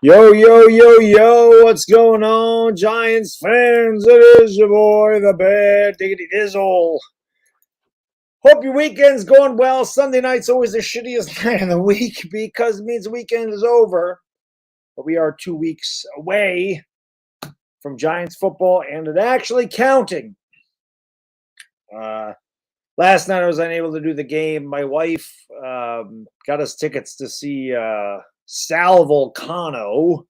Yo, yo, yo, yo, what's going on, Giants fans? It is your boy, the Bad Diggity Dizzle. Hope your weekend's going well. Sunday night's always the shittiest night of the week because it means the weekend is over. But we are 2 weeks away from Giants football, and it actually counting. Last night I was unable to do the game. My wife got us tickets to see Sal Vulcano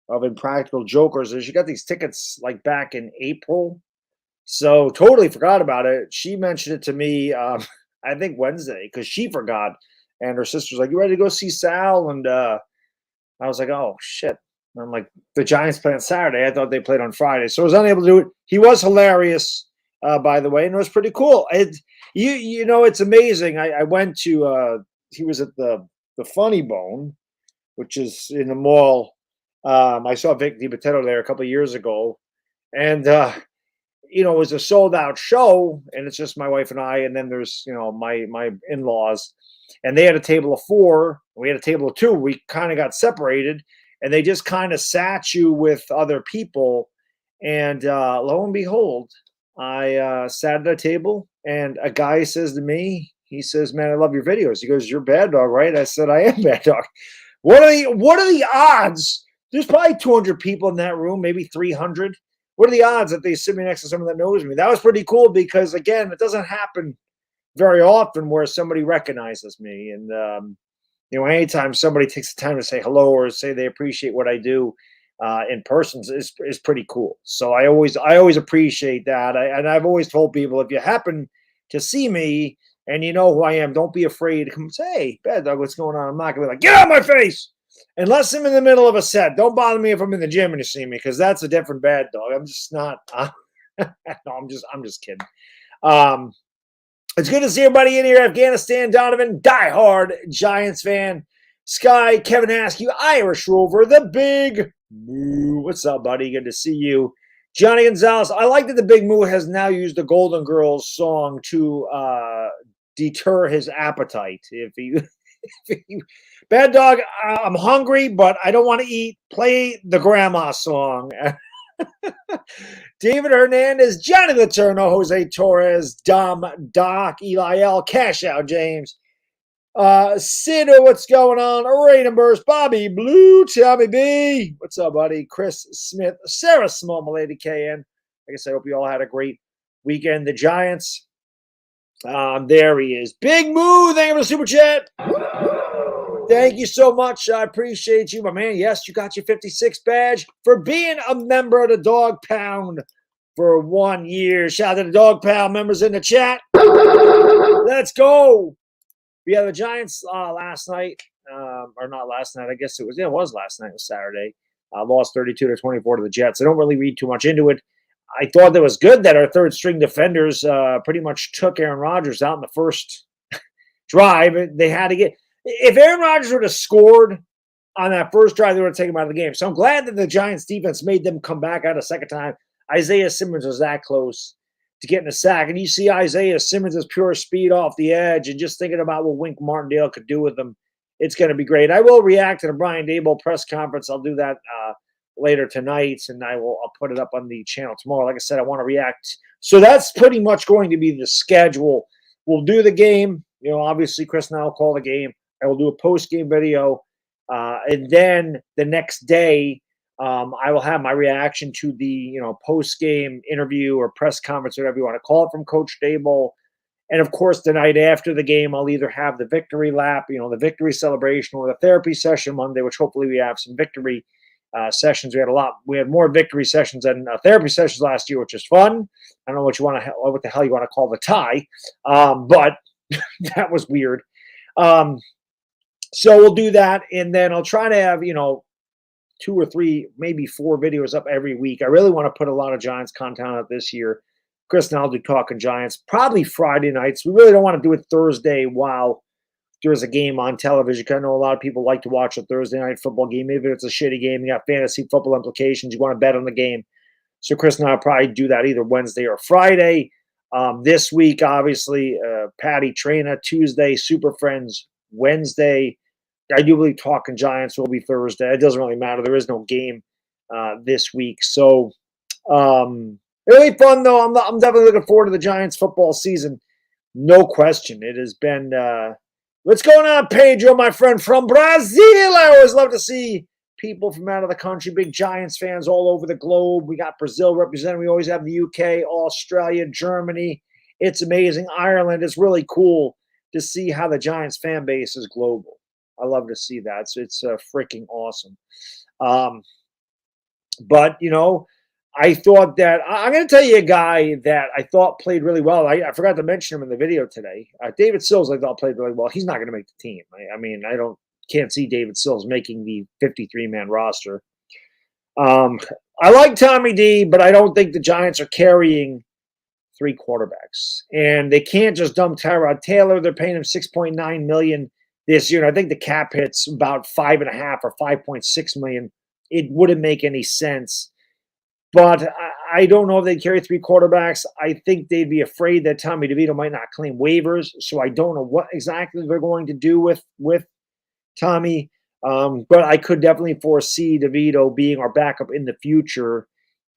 of Impractical Jokers. She got these tickets like back in April, so totally forgot about it. She mentioned it to me, I think Wednesday, because she forgot, and her sister's like, "You ready to go see Sal?" And I was like, "Oh shit!" And I'm like, "The Giants play on Saturday. I thought they played on Friday, so I was unable to do it." He was hilarious, by the way, and it was pretty cool. You know, it's amazing. I went to he was at the Funny Bone, which is in the mall. I saw Vic DiBattista there a couple of years ago. And, you know, it was a sold-out show, and it's just my wife and I, and then there's, you know, my in-laws. And they had a table of 4. We had a table of 2. We kind of got separated, and they just kind of sat you with other people. And lo and behold, I sat at a table, and a guy says to me, he says, "Man, I love your videos." He goes, "You're Baddog, right?" I said, "I am Baddog." What are the odds? There's probably 200 people in that room, maybe 300. What are the odds that they sit me next to someone that knows me? That was pretty cool because, again, it doesn't happen very often where somebody recognizes me. And, you know, anytime somebody takes the time to say hello or say they appreciate what I do in person is pretty cool. So I always appreciate that. And I've always told people, if you happen to see me, and you know who I am, don't be afraid to come say, "Hey, Bad Dog, what's going on?" I'm not going to be like, "Get out of my face!" Unless I'm in the middle of a set. Don't bother me if I'm in the gym and you see me, because that's a different Bad Dog. I'm just not. No, I'm just kidding. It's good to see everybody in here. Afghanistan, Donovan, diehard Giants fan. Sky, Kevin Askew, Irish Rover, the Big Moo. What's up, buddy? Good to see you. Johnny Gonzalez. I like that the Big Moo has now used the Golden Girls song to deter his appetite. Bad Dog, I'm hungry, but I don't want to eat. Play the grandma song. David Hernandez, Johnny Letourneau, Jose Torres, Dom, Doc, Eli L, Cash Out James, Sid, what's going on? Raiden Burst, Bobby Blue, Tommy B. What's up, buddy? Chris Smith, Sarah Small, Milady KN. I guess I hope you all had a great weekend. The Giants. There he is. Big Moo, thank you for the super chat. Thank you so much. I appreciate you, my man. Yes, you got your 56 badge for being a member of the Dog Pound for 1 year. Shout out to the Dog Pound members in the chat. Let's go. We had the Giants last night, or not last night. I guess it was last night. It was Saturday. Lost 32-24 to the Jets. I don't really read too much into it. I thought that was good that our third string defenders pretty much took Aaron Rodgers out in the first drive. They had to get – if Aaron Rodgers would have scored on that first drive, they would have taken him out of the game. So I'm glad that the Giants defense made them come back out a second time. Isaiah Simmons was that close to getting a sack. And you see Isaiah Simmons' pure speed off the edge and just thinking about what Wink Martindale could do with him. It's going to be great. I will react to the Brian Daboll press conference. I'll do that later tonight, and I'll put it up on the channel tomorrow. Like I said, I want to react. So that's pretty much going to be the schedule. We'll do the game. You know, obviously, Chris and I will call the game. I will do a post-game video. And then the next day, I will have my reaction to the, post-game interview or press conference, whatever you want to call it, from Coach Daboll. And, of course, the night after the game, I'll either have the victory lap, the victory celebration, or the therapy session Monday, which hopefully we have some victory sessions. We had more victory sessions than therapy sessions last year, which is fun. I don't know what the hell you want to call the tie, but that was weird. So we'll do that, and then I'll try to have 2 or 3, maybe 4 videos up every week. I really want to put a lot of Giants content out this year. Chris and I'll do Talking Giants probably Friday nights. We really don't want to do it Thursday while there's a game on television. I know a lot of people like to watch a Thursday night football game. Maybe it's a shitty game. You got fantasy football implications. You want to bet on the game. So Chris and I will probably do that either Wednesday or Friday. This week, obviously, Patty Traina Tuesday, Super Friends Wednesday. I do believe Talking Giants will be Thursday. It doesn't really matter. There is no game this week. So really fun, though. I'm definitely looking forward to the Giants football season. No question. It has been what's going on, Pedro, my friend from Brazil? I always love to see people from out of the country, big Giants fans all over the globe. We got Brazil represented. We always have the UK, Australia, Germany. It's amazing. Ireland. It's really cool to see how the Giants fan base is global. I love to see that. So it's freaking awesome. But, I thought that I'm going to tell you a guy that I thought played really well. I forgot to mention him in the video today. David Sills, I thought played really well. He's not going to make the team. I mean, can't see David Sills making the 53-man roster. I like Tommy D, but I don't think the Giants are carrying 3 quarterbacks. And they can't just dump Tyrod Taylor. They're paying him $6.9 million this year. And I think the cap hit's about $5.5 or $5.6 million. It wouldn't make any sense. But I don't know if they'd carry 3 quarterbacks. I think they'd be afraid that Tommy DeVito might not claim waivers. So I don't know what exactly they're going to do with Tommy. But I could definitely foresee DeVito being our backup in the future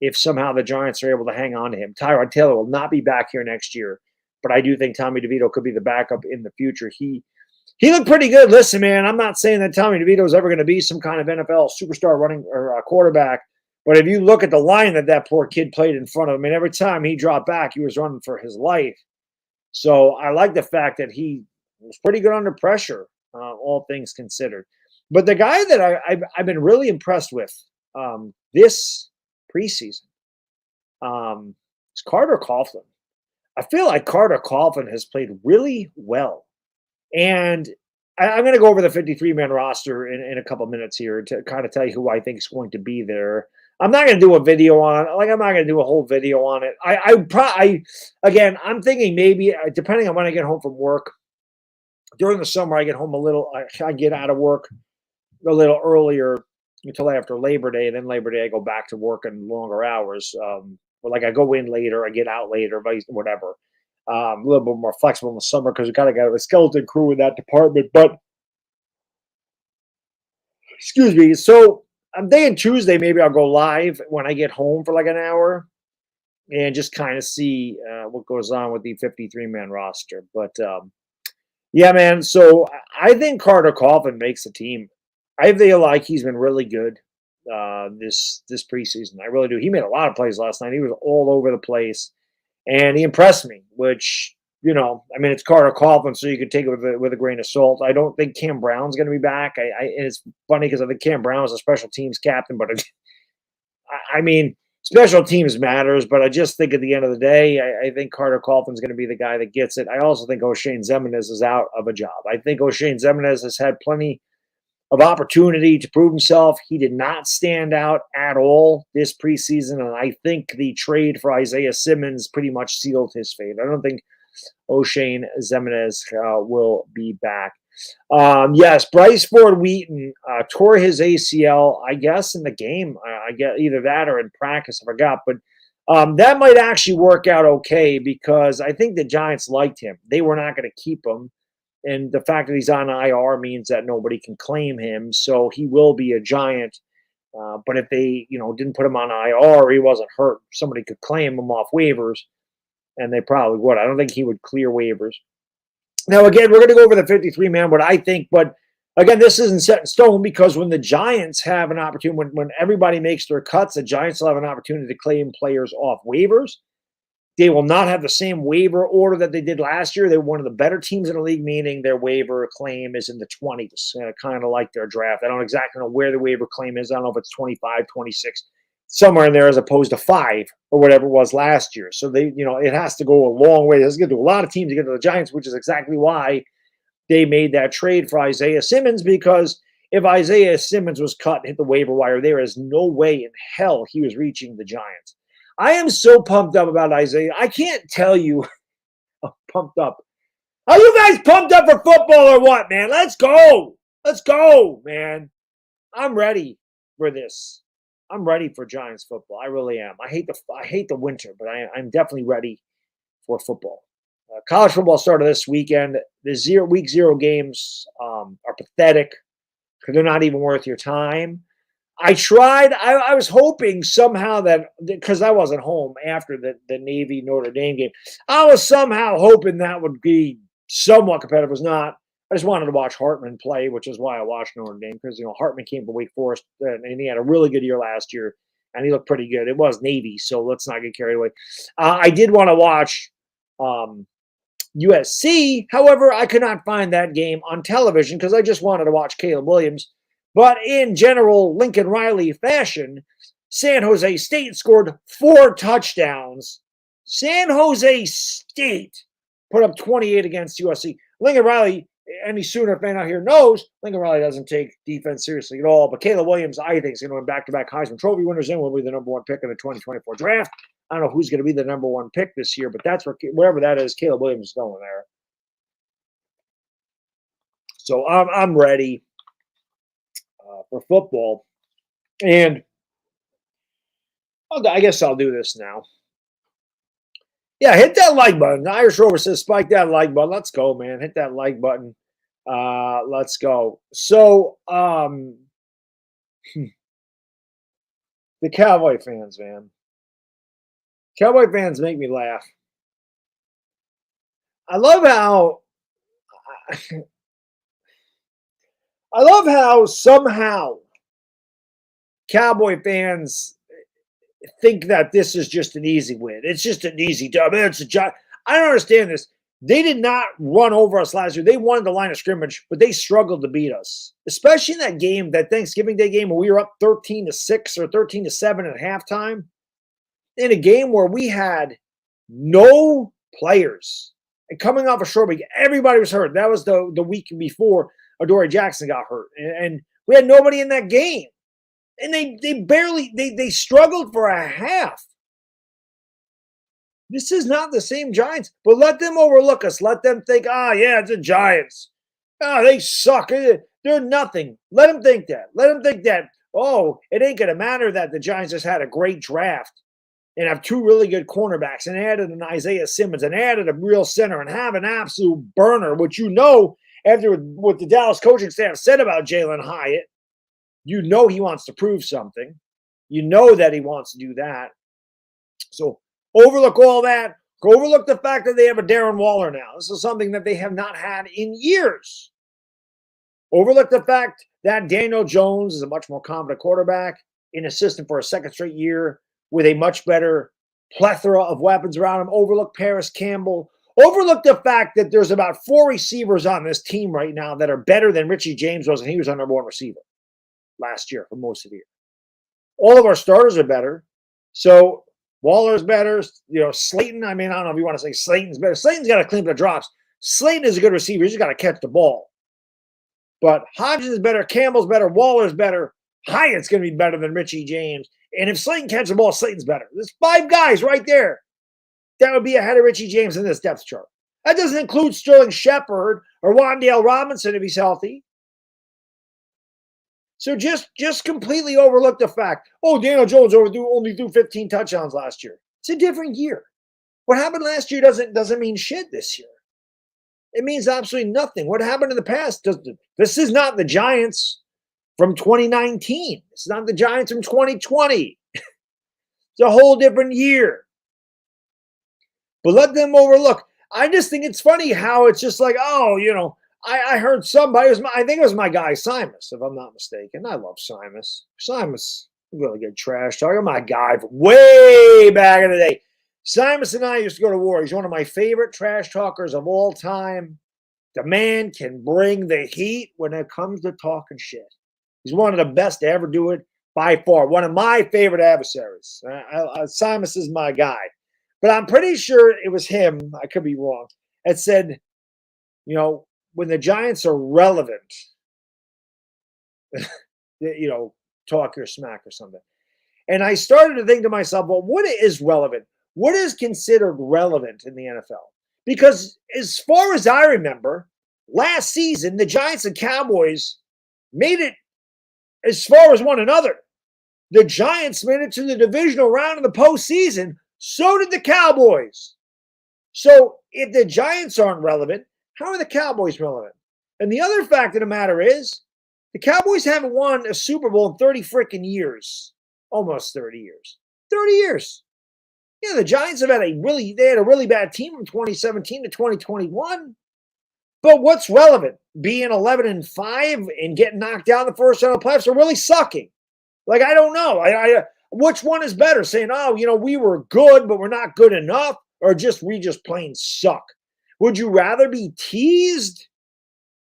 if somehow the Giants are able to hang on to him. Tyrod Taylor will not be back here next year. But I do think Tommy DeVito could be the backup in the future. He looked pretty good. Listen, man, I'm not saying that Tommy DeVito is ever going to be some kind of NFL superstar running or quarterback. But if you look at the line that poor kid played in front of him, and every time he dropped back, he was running for his life. So I like the fact that he was pretty good under pressure, all things considered. But the guy that I've been really impressed with this preseason is Carter Coughlin. I feel like Carter Coughlin has played really well. And I'm going to go over the 53-man roster in a couple minutes here to kind of tell you who I think is going to be there. I'm not going to do a video on it. I'm not going to do a whole video on it. Again, I'm thinking maybe depending on when I get home from work. During the summer, I get home I get out of work a little earlier until after Labor Day, and then Labor Day I go back to work in longer hours. But like I go in later, I get out later, whatever. A little bit more flexible in the summer because we kind of got a skeleton crew in that department. But excuse me, so I'm thinking Tuesday maybe I'll go live when I get home for like an hour and just kind of see what goes on with the 53-man roster. But yeah, man. So I think Carter Coughlin makes the team. I feel like he's been really good this preseason. I really do. He made a lot of plays last night. He was all over the place, and he impressed me. Which it's Carter Coughlin, so you could take it with a grain of salt. I don't think Cam Brown's going to be back. And it's funny because I think Cam Brown is a special teams captain, but special teams matters. But I just think at the end of the day, I think Carter Coughlin's going to be the guy that gets it. I also think O'Shane Ximines is out of a job. I think O'Shane Ximines has had plenty of opportunity to prove himself. He did not stand out at all this preseason, and I think the trade for Isaiah Simmons pretty much sealed his fate. I don't think O'Shane Ximines will be back. Yes, Bryce Ford Wheaton tore his ACL, I guess, in the game. I get either that or in practice. I forgot. But that might actually work out okay because I think the Giants liked him. They were not going to keep him. And the fact that he's on IR means that nobody can claim him. So he will be a Giant. But if they, didn't put him on IR or he wasn't hurt, somebody could claim him off waivers. And they probably would. I don't think he would clear waivers. Now, again, we're going to go over the 53-man, what I think. But, again, this isn't set in stone because when the Giants have an opportunity, when everybody makes their cuts, the Giants will have an opportunity to claim players off waivers. They will not have the same waiver order that they did last year. They're one of the better teams in the league, meaning their waiver claim is in the 20s, kind of like their draft. I don't exactly know where the waiver claim is. I don't know if it's 25, 26. Somewhere in there as opposed to 5 or whatever it was last year. So they, it has to go a long way. It's going to do a lot of teams to get to the Giants, which is exactly why they made that trade for Isaiah Simmons, because if Isaiah Simmons was cut and hit the waiver wire, there is no way in hell he was reaching the Giants. I am so pumped up about Isaiah. I can't tell you how pumped up. Are you guys pumped up for football or what, man? Let's go. Let's go, man. I'm ready for this. I'm ready for Giants football. I really am. I hate the winter, but I'm definitely ready for football. College football started this weekend. The week 0 games are pathetic because they're not even worth your time. I tried. I was hoping somehow that because I wasn't home after the Navy Notre Dame game, I was somehow hoping that would be somewhat competitive. It was not. I just wanted to watch Hartman play, which is why I watched Notre Dame because Hartman came from Wake Forest and he had a really good year last year and he looked pretty good. It was Navy, so let's not get carried away. I did want to watch USC. However, I could not find that game on television because I just wanted to watch Caleb Williams. But in general Lincoln Riley fashion, San Jose State scored 4 touchdowns. San Jose State put up 28 against USC. Lincoln Riley, any Sooner fan out here knows, Lincoln Riley doesn't take defense seriously at all. But Caleb Williams, I think, is going to win back-to-back Heisman Trophy winners and will be the number 1 pick in the 2024 draft. I don't know who's going to be the number 1 pick this year, but that's wherever that is, Caleb Williams is going there. So I'm ready for football. And I guess I'll do this now. Yeah, hit that like button. The Irish Rover says, spike that like button. Let's go, man. Hit that like button. Let's go. So, the Cowboy fans, man. Cowboy fans make me laugh. I love how somehow Cowboy fans think that this is just an easy win. It's just an easy dub. It's a job. I don't understand this. They did not run over us last year. They won the line of scrimmage, but they struggled to beat us, especially in that game, that Thanksgiving Day game where we were up 13-6 or 13-7 at halftime. In a game where we had no players and coming off a short week, everybody was hurt. That was the week before Adoree Jackson got hurt, and we had nobody in that game. And they struggled for a half. This is not the same Giants, but let them overlook us. Let them think, yeah, it's the Giants. They suck. They're nothing. Let them think that. Let them think that, it ain't going to matter that the Giants just had a great draft and have 2 really good cornerbacks and added an Isaiah Simmons and added a real center and have an absolute burner, which after what the Dallas coaching staff said about Jalen Hyatt, he wants to prove something. That he wants to do that. So overlook all that. Overlook the fact that they have a Darren Waller now. This is something that they have not had in years. Overlook the fact that Daniel Jones is a much more competent quarterback, in a system for a second straight year with a much better plethora of weapons around him. Overlook Paris Campbell. Overlook the fact that there's about 4 receivers on this team right now that are better than Richie James was, and he was our number 1 receiver last year for most of the year. All of our starters are better. So Waller's better. Slayton, I don't know if you want to say Slayton's better. Slayton's got to clean up the drops. Slayton is a good receiver. He's just got to catch the ball. But Hodgins is better. Campbell's better. Waller's better. Hyatt's going to be better than Richie James. And if Slayton catches the ball, Slayton's better. There's 5 guys right there that would be ahead of Richie James in this depth chart. That doesn't include Sterling Shepard or Wan'Dale Robinson if he's healthy. So just completely overlook the fact, Daniel Jones only threw 15 touchdowns last year. It's a different year. What happened last year doesn't mean shit this year. It means absolutely nothing. What happened in the past, this is not the Giants from 2019. It's not the Giants from 2020. It's a whole different year. But let them overlook. I just think it's funny how it's just like, I heard somebody, I think it was my guy, Simus, if I'm not mistaken. I love Simus. Simus, really good trash talker. My guy from way back in the day. Simus and I used to go to war. He's one of my favorite trash talkers of all time. The man can bring the heat when it comes to talking shit. He's one of the best to ever do it by far. One of my favorite adversaries. Simus is my guy. But I'm pretty sure it was him, I could be wrong, that said, when the Giants are relevant, talk your smack or something. And I started to think to myself, well, what is relevant? What is considered relevant in the NFL? Because as far as I remember, last season, the Giants and Cowboys made it as far as one another. The Giants made it to the divisional round of the postseason. So did the Cowboys. So if the Giants aren't relevant, how are the Cowboys relevant? And the other fact of the matter is, the Cowboys haven't won a Super Bowl in 30 freaking years. Almost 30 years. 30 years. Yeah, the Giants have had a really bad team from 2017 to 2021. But what's relevant? Being 11-5 and getting knocked out in the first round of the playoffs, or really sucking? Like, I don't know. Which one is better? Saying, oh, we were good, but we're not good enough, or we just plain suck? Would you rather be teased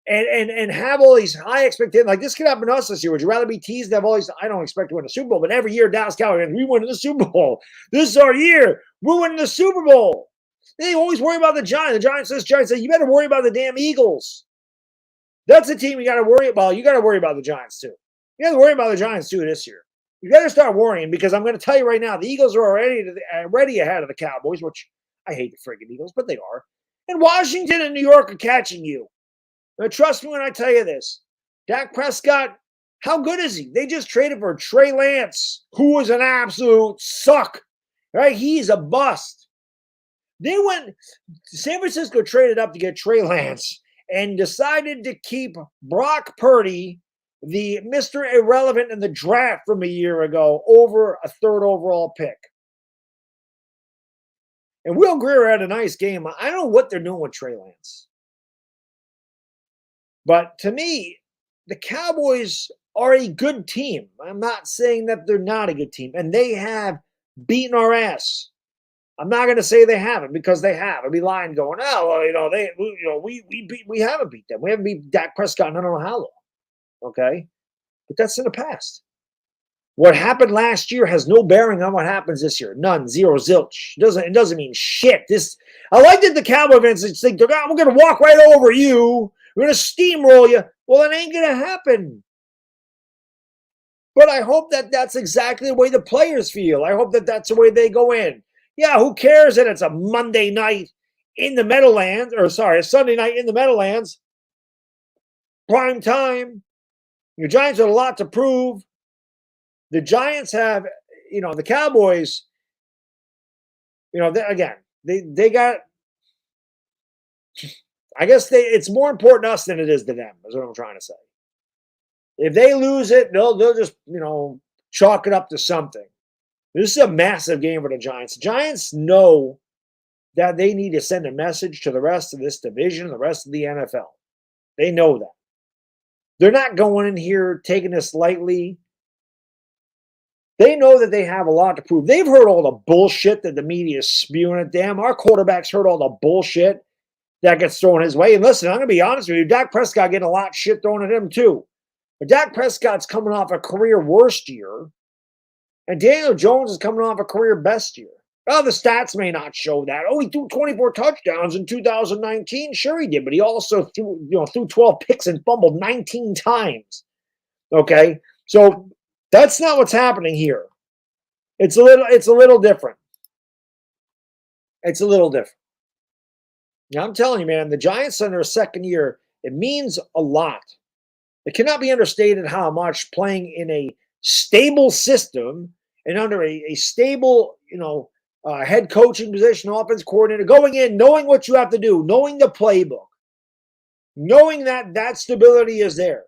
and have all these high expectations? Like, this could happen to us this year. Would you rather be teased and have all these? I don't expect to win a Super Bowl, but every year, Dallas Cowboys, we win the Super Bowl. This is our year. We're winning the Super Bowl. They always worry about the Giants. The Giants say, you better worry about the damn Eagles. That's the team you got to worry about. You got to worry about the Giants, too. You got to worry about the Giants, too, this year. You got to start worrying, because I'm going to tell you right now, the Eagles are already ahead of the Cowboys, which I hate the friggin' Eagles, but they are. And Washington and New York are catching you. Now, trust me when I tell you this. Dak Prescott, how good is he? They just traded for Trey Lance, who was an absolute suck. Right? He's a bust. San Francisco traded up to get Trey Lance and decided to keep Brock Purdy, the Mr. Irrelevant in the draft from a year ago, over a third overall pick. And Will Greer had a nice game. I don't know what they're doing with Trey Lance. But to me, the Cowboys are a good team. I'm not saying that they're not a good team. And they have beaten our ass. I'm not going to say they haven't, because they have. I'd be lying going, we haven't beat them. We haven't beat Dak Prescott in I don't know how long. Okay? But that's in the past. What happened last year has no bearing on what happens this year. None. Zero. Zilch. It doesn't mean shit. I like that the Cowboy fans think, we're going to walk right over you. We're going to steamroll you. Well, it ain't going to happen. But I hope that that's exactly the way the players feel. I hope that that's the way they go in. Yeah, who cares that it's a Monday night in the Meadowlands, a Sunday night in the Meadowlands? Prime time. Your Giants have a lot to prove. The Giants have, the Cowboys, they got, I guess it's more important to us than it is to them, is what I'm trying to say. If they lose it, they'll just, chalk it up to something. This is a massive game for the Giants. The Giants know that they need to send a message to the rest of this division, the rest of the NFL. They know that. They're not going in here taking this lightly. They know that they have a lot to prove. They've heard all the bullshit that the media is spewing at them. Our quarterback's heard all the bullshit that gets thrown his way. And listen, I'm going to be honest with you, Dak Prescott getting a lot of shit thrown at him too. But Dak Prescott's coming off a career worst year. And Daniel Jones is coming off a career best year. Well, the stats may not show that. Oh, he threw 24 touchdowns in 2019. Sure he did, but he also threw 12 picks and fumbled 19 times. Okay? So that's not what's happening here. It's a little different. It's a little different. Now, I'm telling you, man, the Giants in their second year, it means a lot. It cannot be understated how much playing in a stable system and under a stable, head coaching position, offense coordinator, going in, knowing what you have to do, knowing the playbook, knowing that stability is there,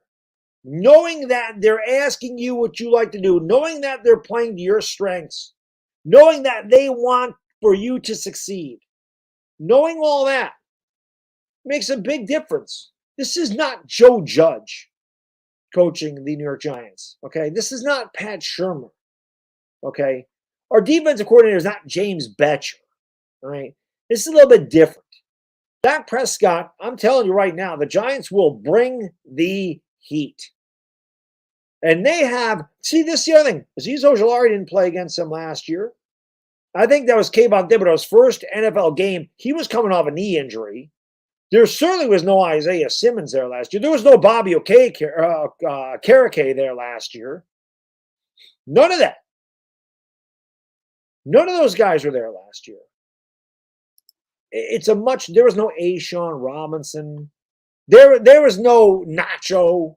knowing that they're asking you what you like to do, knowing that they're playing to your strengths, knowing that they want for you to succeed, knowing all that makes a big difference. This is not Joe Judge coaching the New York Giants, okay? This is not Pat Shermer, okay? Our defensive coordinator is not James Betcher, all right? This is a little bit different. Dak Prescott, I'm telling you right now, the Giants will bring the heat. And they have, see, this is the other thing. Azeez Ojulari didn't play against them last year. I think that was Kayvon Thibodeau's first NFL game. He was coming off a knee injury. There certainly was no Isaiah Simmons there last year. There was no Bobby Okereke there last year. None of that. None of those guys were there last year. There was no Ashawn Robinson. There was no Nacho.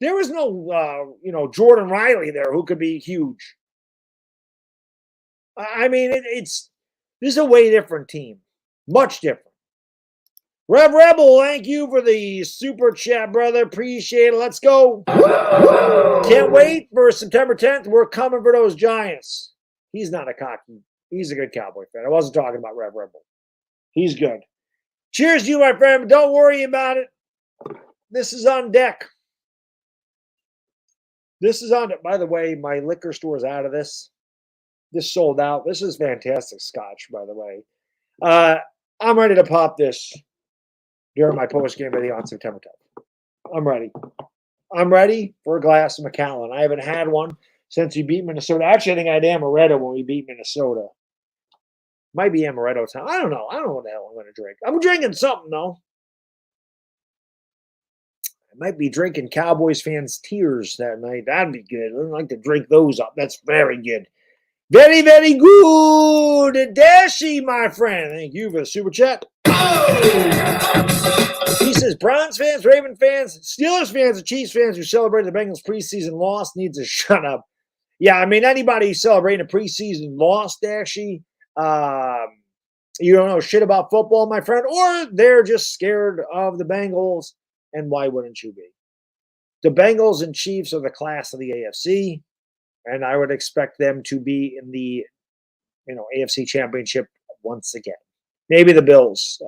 There was no, Jordan Riley there who could be huge. I mean, this is a way different team. Much different. Rev Rebel, thank you for the super chat, brother. Appreciate it. Let's go. Can't wait for September 10th. We're coming for those Giants. He's not a cocky. He's a good Cowboy fan. I wasn't talking about Rev Rebel. He's good. Cheers to you, my friend. But don't worry about it. This is on deck. By the way, my liquor store is out of this. This sold out. This is fantastic scotch, by the way. I'm ready to pop this during my post-game video on September 10th. I'm ready. I'm ready for a glass of Macallan. I haven't had one since we beat Minnesota. Actually, I think I had amaretto when we beat Minnesota. Might be amaretto time. I don't know. I don't know what the hell I'm going to drink. I'm drinking something, though. I might be drinking Cowboys fans' tears that night. That'd be good. I'd like to drink those up. That's very good. Very, very good. Dashi, my friend. Thank you for the super chat. He says, Browns fans, Raven fans, Steelers fans, and Chiefs fans who celebrated the Bengals preseason loss needs to shut up. Yeah, I mean, anybody celebrating a preseason loss, Dashi, you don't know shit about football, my friend, or they're just scared of the Bengals, and why wouldn't you be? The Bengals and Chiefs are the class of the AFC, and I would expect them to be in the AFC Championship once again. Maybe the Bills.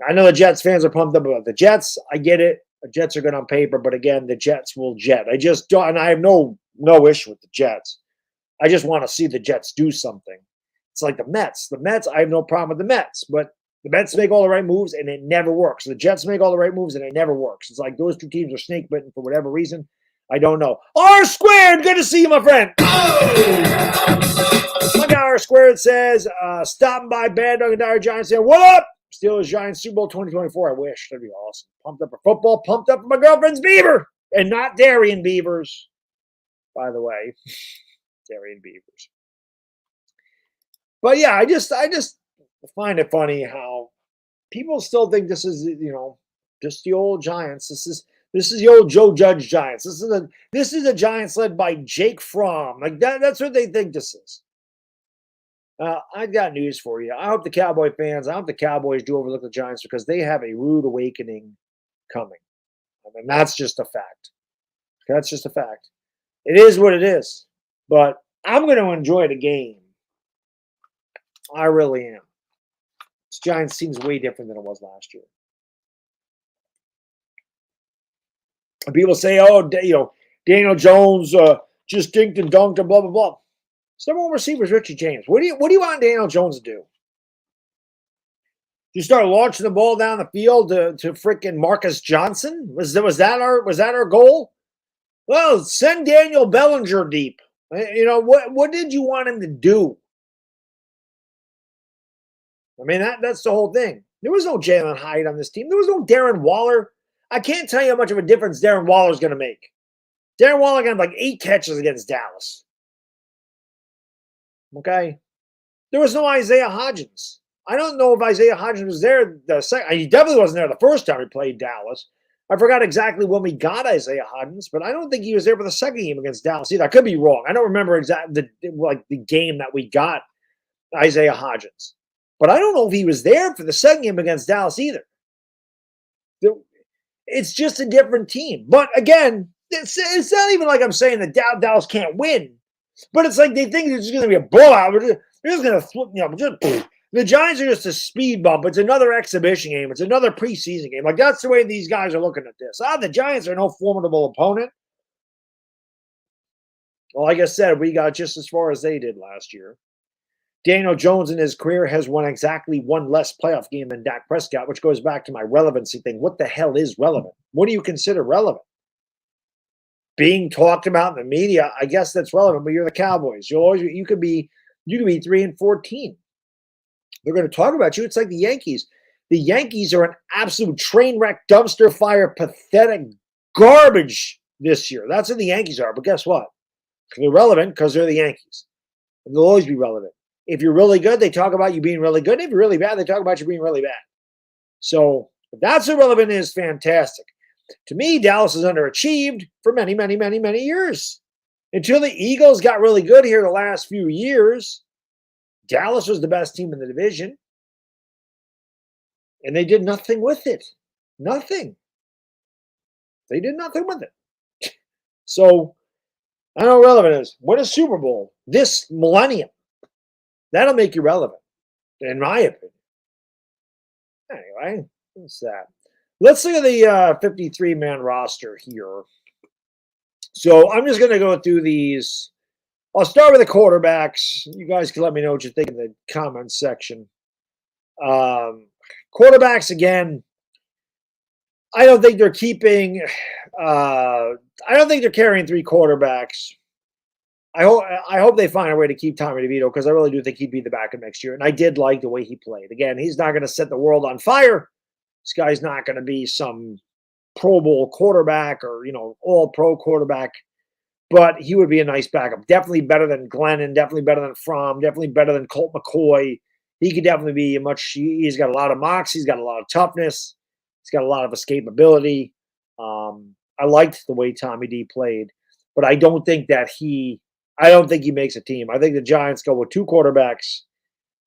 I know the Jets fans are pumped up about the Jets. I get it. The Jets are good on paper, but again, the Jets will jet. I just don't, and I have no issue with the Jets. I just want to see the Jets do something. It's like the Mets. The Mets, I have no problem with the Mets, but the Mets make all the right moves and it never works. The Jets make all the right moves and it never works. It's like those two teams are snake bitten for whatever reason. I don't know. R squared, good to see you, my friend. My guy R squared says, stopping by Baddog and Dire Giants saying, what up? Steelers Giants Super Bowl 2024. I wish. That'd be awesome. Pumped up for football, pumped up for my girlfriend's Beaver. And not Darien Beavers, by the way. Darien Beavers. But yeah, I just find it funny how people still think this is, just the old Giants. This is the old Joe Judge Giants. This is a Giants led by Jake Fromm. Like that's what they think this is. I've got news for you. I hope the Cowboys do overlook the Giants because they have a rude awakening coming. I mean, that's just a fact. That's just a fact. It is what it is. But I'm going to enjoy the game. I really am. This Giants team's way different than it was last year. And people say, Daniel Jones just dinked and dunked and blah, blah, blah. Number one receiver is Richie James. What do you want Daniel Jones to do? You start launching the ball down the field to freaking Marcus Johnson? Was that our goal? Well, send Daniel Bellinger deep. What did you want him to do? I mean, that's the whole thing. There was no Jalen Hyde on this team. There was no Darren Waller. I can't tell you how much of a difference Darren Waller's going to make. Darren Waller got like 8 catches against Dallas. Okay? There was no Isaiah Hodgins. I don't know if Isaiah Hodgins was there the second. He definitely wasn't there the first time he played Dallas. I forgot exactly when we got Isaiah Hodgins, but I don't think he was there for the second game against Dallas either. I could be wrong. I don't remember exactly the game that we got Isaiah Hodgins. But I don't know if he was there for the second game against Dallas either. It's just a different team. But again, it's not even like I'm saying that Dallas can't win. But it's like they think it's going to be a blowout. They're just going to flip, the Giants are just a speed bump. It's another exhibition game. It's another preseason game. Like, that's the way these guys are looking at this. The Giants are no formidable opponent. Well, like I said, we got just as far as they did last year. Daniel Jones in his career has won exactly one less playoff game than Dak Prescott, which goes back to my relevancy thing. What the hell is relevant? What do you consider relevant? Being talked about in the media, I guess that's relevant, but you're the Cowboys. You could be 3-14. They're going to talk about you. It's like the Yankees. The Yankees are an absolute train wreck, dumpster fire, pathetic garbage this year. That's what the Yankees are. But guess what? They're relevant because they're the Yankees. And they'll always be relevant. If you're really good, they talk about you being really good. If you're really bad, they talk about you being really bad. So if that's irrelevant, is fantastic. To me, Dallas has underachieved for many, many, many, many years. Until the Eagles got really good here the last few years, Dallas was the best team in the division. And they did nothing with it. Nothing. They did nothing with it. So I don't know what relevant is. Win a Super Bowl this millennium. That'll make you relevant, in my opinion. Anyway, what's that? Let's look at the 53-man roster here. So I'm just going to go through these. I'll start with the quarterbacks. You guys can let me know what you think in the comments section. Quarterbacks, again, I don't think they're keeping I don't think they're carrying 3 quarterbacks. I hope they find a way to keep Tommy DeVito, because I really do think he'd be the backup next year. And I did like the way he played. Again, he's not going to set the world on fire. This guy's not going to be some Pro Bowl quarterback or, all-pro quarterback. But he would be a nice backup. Definitely better than Glennon. Definitely better than Fromm. Definitely better than Colt McCoy. He could definitely be he's got a lot of moxie. He's got a lot of toughness. He's got a lot of escapability. I liked the way Tommy D played. But I don't think he makes a team. I think the Giants go with 2 quarterbacks,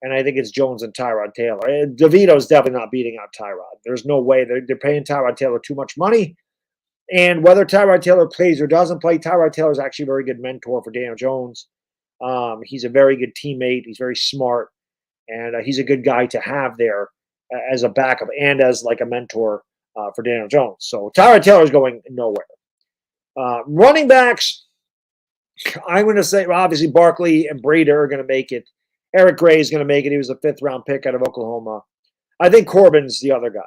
and I think it's Jones and Tyrod Taylor. And DeVito's definitely not beating out Tyrod. There's no way. They're paying Tyrod Taylor too much money. And whether Tyrod Taylor plays or doesn't play, Tyrod Taylor is actually a very good mentor for Daniel Jones. He's a very good teammate. He's very smart. And he's a good guy to have there as a backup and as like a mentor for Daniel Jones. So Tyrod Taylor is going nowhere. Running backs, I'm going to say, well, obviously, Barkley and Breida are going to make it. Eric Gray is going to make it. He was a 5th-round pick out of Oklahoma. I think Corbin's the other guy.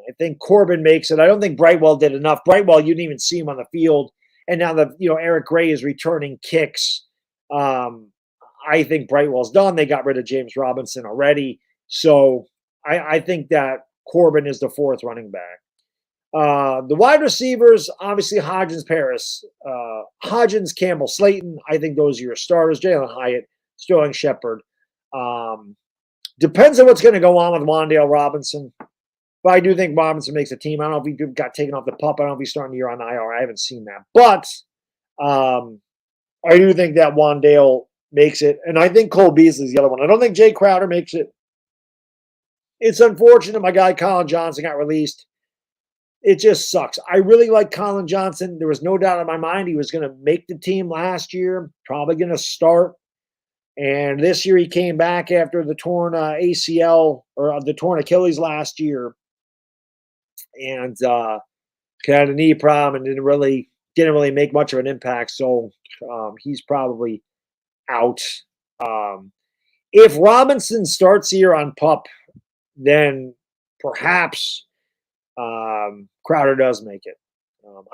I think Corbin makes it. I don't think Brightwell did enough. Brightwell, you didn't even see him on the field. And now that Eric Gray is returning kicks, I think Brightwell's done. They got rid of James Robinson already. So I think that Corbin is the 4th running back. The wide receivers, obviously Hodgins, Paris. Hodgins, Campbell, Slayton. I think those are your starters. Jalen Hyatt, Sterling Shepard. Depends on what's going to go on with Wan'Dale Robinson. But I do think Robinson makes a team. I don't know if he got taken off the pup. I don't know if he's starting the year on IR. I haven't seen that. But I do think that Wan'Dale makes it. And I think Cole Beasley's the other one. I don't think Jay Crowder makes it. It's unfortunate my guy Colin Johnson got released. It just sucks. I really like Colin Johnson. There was no doubt in my mind he was going to make the team last year, probably going to start. And this year he came back after the torn ACL or the torn Achilles last year, and had a knee problem and didn't really make much of an impact. So he's probably out. If Robinson starts here on PUP, then perhaps Crowder does make it.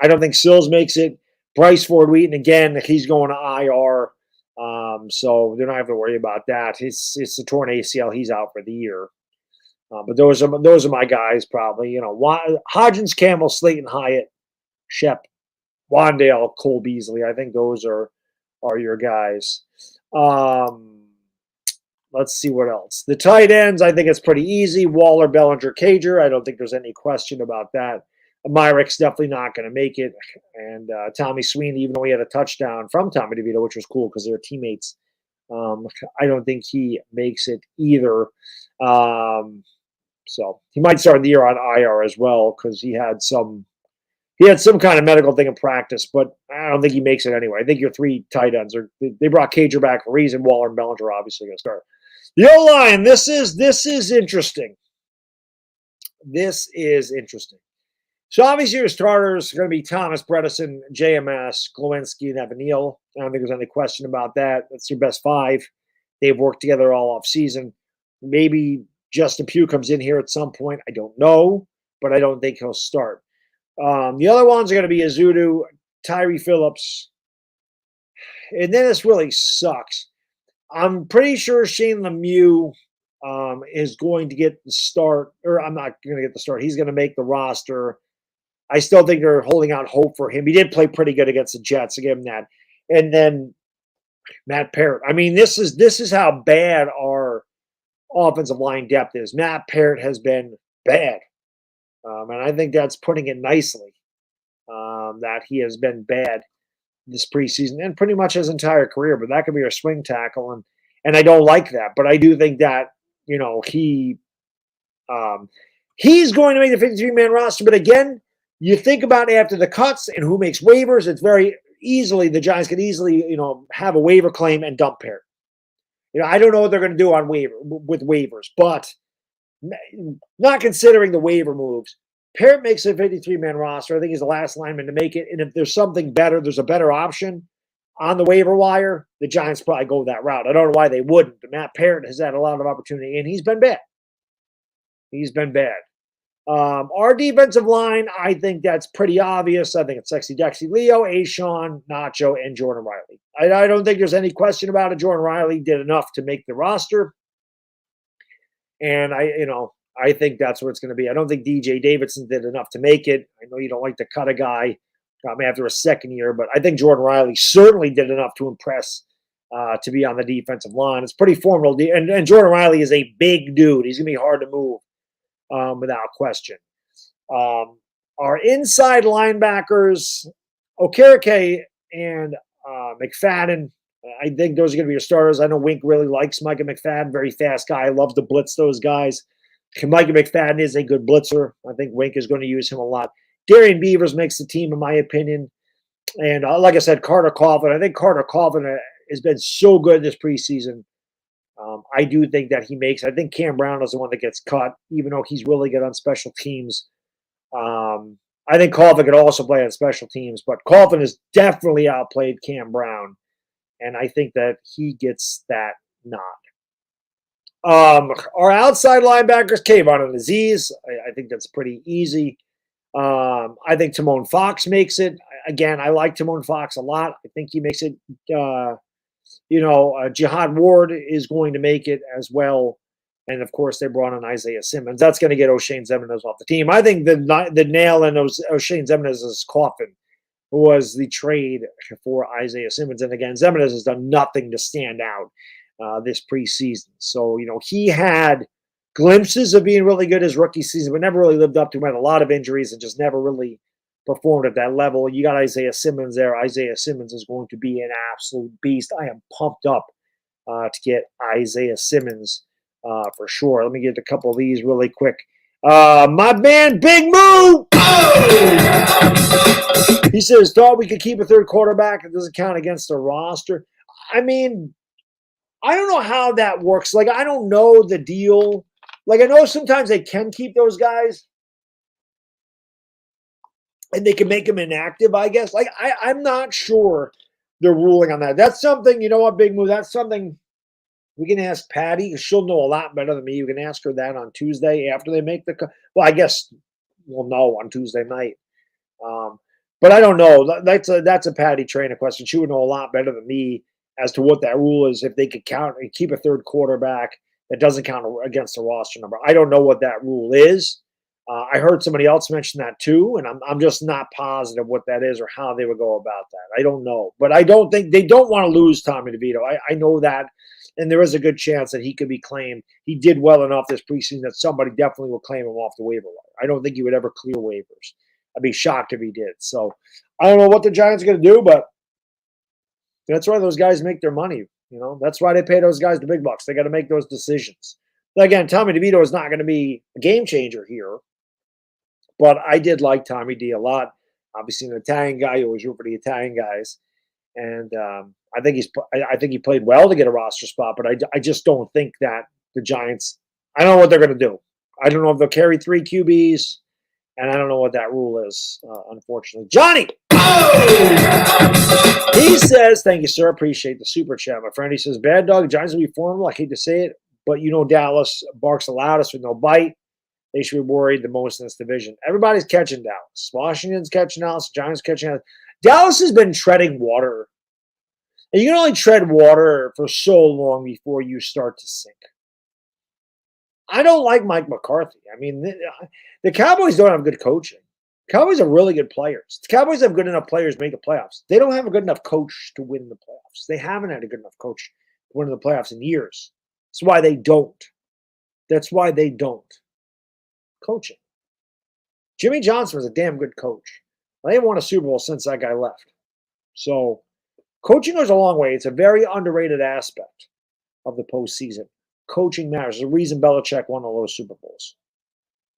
I don't think Sills makes it. Bryce Ford Wheaton, again, he's going to IR. So they don't have to worry about that. It's the torn ACL. He's out for the year. But those are my guys probably. Hodgins, Campbell, Slayton, Hyatt, Shep, Wan'Dale, Cole Beasley. I think those are your guys. Let's see what else. The tight ends, I think it's pretty easy. Waller, Bellinger, Cager. I don't think there's any question about that. Myrick's definitely not going to make it. And Tommy Sweeney, even though he had a touchdown from Tommy DeVito, which was cool because they're teammates, I don't think he makes it either. So he might start the year on IR as well because he had some kind of medical thing in practice, but I don't think he makes it anyway. I think your 3 tight ends they brought Cager back for a reason. Waller and Bellinger are obviously going to start. The O-line, this is interesting. This is interesting. So obviously your starters are going to be Thomas, Bredesen, JMS, Glowinski, and Evan Neal. I don't think there's any question about that. That's your best 5. They've worked together all off season. Maybe Justin Pugh comes in here at some point. I don't know, but I don't think he'll start. The other ones are going to be Azudu, Tyree Phillips. And then this really sucks. I'm pretty sure Shane Lemieux is going to get the start, or I'm not going to get the start. He's going to make the roster. I still think they're holding out hope for him. He did play pretty good against the Jets. I give him that. And then Matt Parrott. I mean, this is how bad our offensive line depth is. Matt Parrott has been bad, and I think that's putting it nicely. That he has been bad this preseason and pretty much his entire career. But that could be our swing tackle, and I don't like that. But I do think that he's going to make the 53-man roster. But again, you think about after the cuts and who makes waivers, it's very easily the Giants could easily have a waiver claim and dump Parrott. I don't know what they're going to do on with waivers, but not considering the waiver moves, Parrott makes a 53-man roster. I think he's the last lineman to make it. And if there's something better, there's a better option on the waiver wire, the Giants probably go that route. I don't know why they wouldn't. But Matt Parrott has had a lot of opportunity, and he's been bad. He's been bad. Our defensive line, I think that's pretty obvious. I think it's Sexy Dexy Leo, Ashawn, Nacho, and Jordan Riley. I don't think there's any question about it. Jordan Riley did enough to make the roster. And I think that's what it's going to be. I don't think DJ Davidson did enough to make it. I know you don't like to cut a guy after a second year, but I think Jordan Riley certainly did enough to impress to be on the defensive line. It's pretty formidable. And Jordan Riley is a big dude. He's going to be hard to move without question. Our inside linebackers, Okereke and McFadden, I think those are going to be your starters. I know Wink really likes Micah McFadden, very fast guy. I love to blitz those guys. Micah McFadden is a good blitzer. I think Wink is going to use him a lot. Darian Beavers makes the team, in my opinion. And like I said, Carter Coughlin. I think Carter Coughlin has been so good this preseason. I do think that he makes. I think Cam Brown is the one that gets cut, even though he's really good on special teams. I think Coughlin could also play on special teams, but Coughlin has definitely outplayed Cam Brown. And I think that he gets that nod. Our outside linebackers, Kayvon and Aziz. I think that's pretty easy. I think Timon Fox makes it. Again, I like Timon Fox a lot. I think he makes it. Jihad Ward is going to make it as well. And, of course, they brought in Isaiah Simmons. That's going to get O'Shane Ximines off the team. I think the nail in O'Shane Ximines' coffin was the trade for Isaiah Simmons. And, again, Ximines has done nothing to stand out this preseason. So, he had glimpses of being really good his rookie season, but never really lived up to him. Had a lot of injuries and just never really performed at that level. You got Isaiah Simmons there. Isaiah Simmons is going to be an absolute beast. I am pumped up to get Isaiah Simmons for sure. Let me get a couple of these really quick. My man, Big Moo! He says, thought we could keep a third quarterback. It doesn't count against the roster. I mean, I don't know how that works. Like, I don't know the deal. Like, I know sometimes they can keep those guys and they can make them inactive, I guess. Like, I'm not sure the ruling on that. That's something, you know what, Big Move, that's something we can ask Patty. She'll know a lot better than me. You can ask her that on Tuesday after they make the – well, I guess we'll know on Tuesday night. But I don't know. That's a Patty Trainer question. She would know a lot better than me as to what that rule is, if they could count and keep a third quarterback that doesn't count against the roster number. I don't know what that rule is. I heard somebody else mention that too, and I'm just not positive what that is or how they would go about that. I don't know. But I don't think they don't want to lose Tommy DeVito. I know that, and there is a good chance that he could be claimed. He did well enough this preseason that somebody definitely will claim him off the waiver wire. I don't think he would ever clear waivers. I'd be shocked if he did. So I don't know what the Giants are going to do, but that's why those guys make their money. That's why they pay those guys the big bucks. They got to make those decisions. But again, Tommy DeVito is not going to be a game changer here. But I did like Tommy D a lot. Obviously, an Italian guy. You always root for the Italian guys. And I think he played well to get a roster spot. But I just don't think that the Giants – I don't know what they're going to do. I don't know if they'll carry 3 QBs. And I don't know what that rule is, unfortunately. Johnny! He says, thank you, sir. Appreciate the super chat, my friend. He says, Bad Dog, Giants will be formidable. I hate to say it, but Dallas barks the loudest with no bite. They should be worried the most in this division. Everybody's catching Dallas. Washington's catching Dallas. Giants catching Dallas. Dallas has been treading water. And you can only tread water for so long before you start to sink. I don't like Mike McCarthy. I mean, the Cowboys don't have good coaching. Cowboys are really good players. The Cowboys have good enough players to make the playoffs. They don't have a good enough coach to win the playoffs. They haven't had a good enough coach to win the playoffs in years. That's why they don't. That's why they don't. Coaching. Jimmy Johnson was a damn good coach. They haven't won a Super Bowl since that guy left. So coaching goes a long way. It's a very underrated aspect of the postseason. Coaching matters. There's a reason Belichick won all those Super Bowls.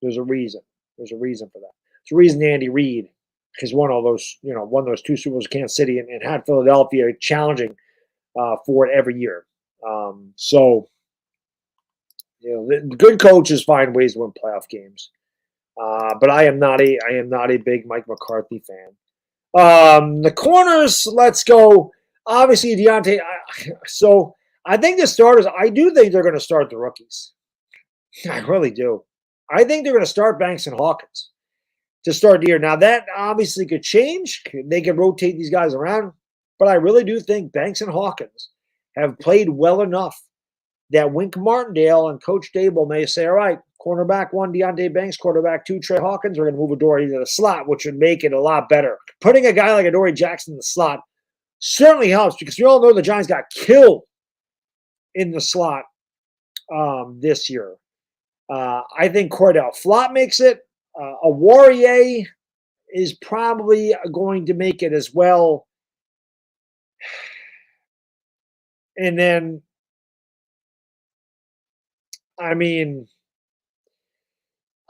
There's a reason. There's a reason for that. There's a reason Andy Reid has won all those, won those 2 Super Bowls in Kansas City and had Philadelphia challenging for it every year. The good coaches find ways to win playoff games. But I am not a big Mike McCarthy fan. The corners, let's go. Obviously, Deontay. So I think the starters, I do think they're going to start the rookies. I really do. I think they're going to start Banks and Hawkins to start the year. Now, that obviously could change. They can rotate these guys around. But I really do think Banks and Hawkins have played well enough that Wink Martindale and Coach Dable may say, all right, cornerback 1, Deontay Banks, quarterback 2, Trey Hawkins, we're going to move Adoree to the slot, which would make it a lot better. Putting a guy like Adoree Jackson in the slot certainly helps because we all know the Giants got killed in the slot this year. I think Cordell Flott makes it. Warrior is probably going to make it as well. And then, I mean,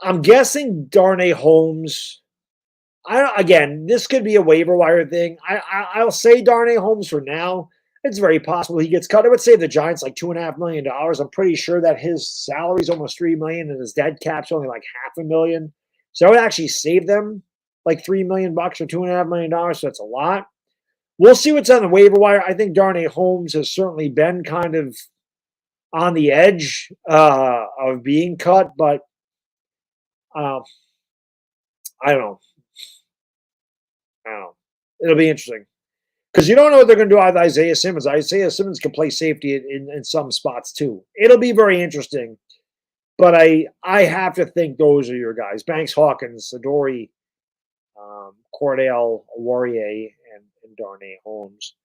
I'm guessing Darnay Holmes. Again, this could be a waiver wire thing. I'll say Darnay Holmes for now. It's very possible he gets cut. I would save the Giants like $2.5 million. I'm pretty sure that his salary is almost $3 million and his dead cap's only like $500,000. So I would actually save them like $3 million or $2.5 million. So that's a lot. We'll see what's on the waiver wire. I think Darnay Holmes has certainly been kind of on the edge of being cut, but I don't know. It'll be interesting. Because you don't know what they're going to do with Isaiah Simmons. Isaiah Simmons can play safety in some spots too. It'll be very interesting. But I have to think those are your guys. Banks, Hawkins, Adoree, Cordell, Warrior, and Darnay Holmes.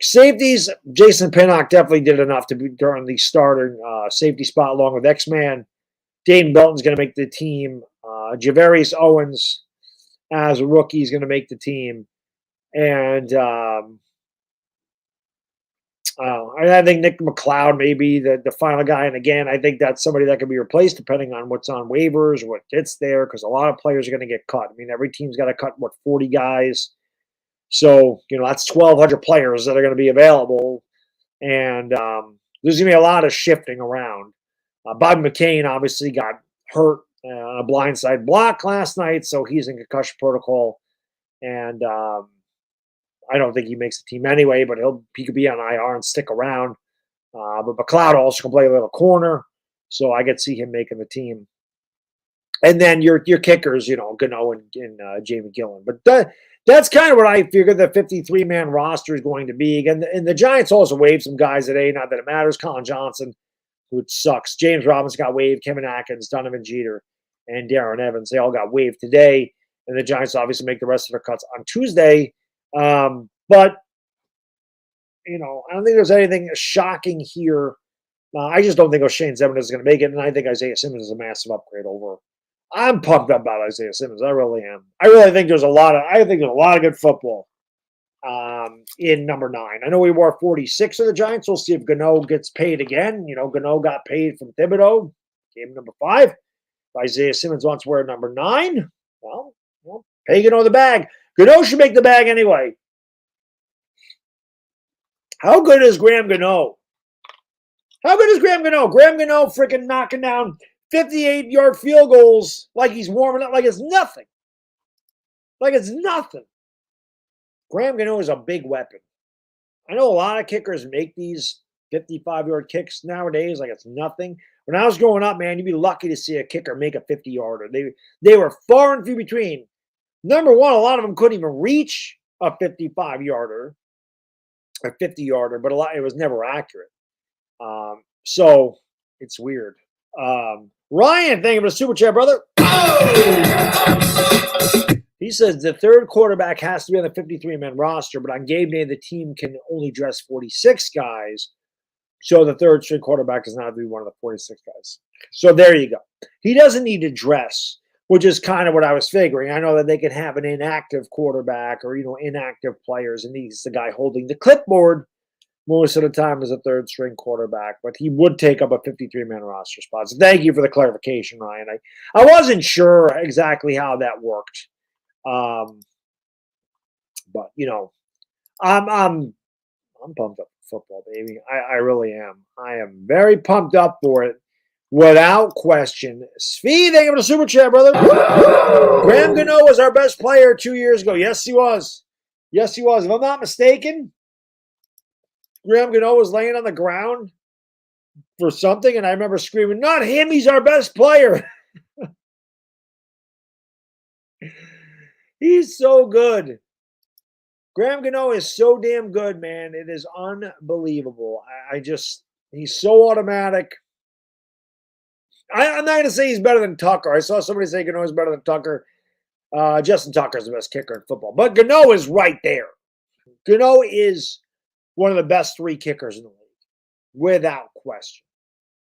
Safeties, Jason Pinnock definitely did enough to be during the starting safety spot along with X-Man. Dane Belton's going to make the team. Javarius Owens as a rookie is going to make the team. And I think Nick McLeod may be the final guy. And again, I think that's somebody that can be replaced depending on what's on waivers, what gets there, because a lot of players are going to get cut. I mean, every team's got to cut, 40 guys. So, that's 1,200 players that are going to be available. And there's going to be a lot of shifting around. Bobby McCain obviously got hurt on a blindside block last night, so he's in concussion protocol. And I don't think he makes the team anyway, but he could be on IR and stick around. But McLeod also can play a little corner, so I could see him making the team. And then your kickers, Gano and Jamie Gillen. But that's kind of what I figured the 53-man roster is going to be. And the Giants also waived some guys today, not that it matters. Colin Johnson, who sucks. James Robinson got waived. Kevin Atkins, Donovan Jeter, and Darren Evans. They all got waived today. And the Giants obviously make the rest of their cuts on Tuesday. But, I don't think there's anything shocking here. I just don't think O'Shane Zebedee is going to make it. And I think Isaiah Simmons is a massive upgrade over. I'm pumped up about Isaiah Simmons. I really am. I really think there's a lot of good football in number 9. I know we wore 46 of the Giants. We'll see if Gano gets paid again. Gano got paid from Thibodeau. Game number 5. If Isaiah Simmons wants to wear number 9, well, pay Gano the bag. Gano should make the bag anyway. How good is Graham Gano? How good is Graham Gano? Graham Gano freaking knocking down 58-yard field goals like he's warming up, like it's nothing. Like it's nothing. Graham Gano is a big weapon. I know a lot of kickers make these 55-yard kicks nowadays like it's nothing. When I was growing up, man, you'd be lucky to see a kicker make a 50-yarder. They were far and few between. Number one, a lot of them couldn't even reach a 55-yarder, a 50-yarder, but it was never accurate. So it's weird. Ryan, thank you for the super chat, brother. says the third quarterback has to be on the 53-man roster, but on game day, the team can only dress 46 guys. So the third string quarterback does not have to be one of the 46 guys. So there you go. He doesn't need to dress, which is kind of what I was figuring. I know that they can have an inactive quarterback or, inactive players, and he's the guy holding the clipboard most of the time as a third string quarterback, but he would take up a 53-man roster spot. So thank you for the clarification, Ryan. I wasn't sure exactly how that worked. But I'm pumped up for football, baby. I really am. I am very pumped up for it, without question. Svi, thank you for the super chat, brother. Graham Gano was our best player 2 years ago. Yes, he was. Yes, he was. If I'm not mistaken, Graham Gano was laying on the ground for something, and I remember screaming, "Not him! He's our best player." He's so good. Graham Gano is so damn good, man. It is unbelievable. He's so automatic. I'm not going to say he's better than Tucker. I saw somebody say Gano is better than Tucker. Justin Tucker is the best kicker in football. But Gano is right there. Gano is one of the best 3 kickers in the league, without question.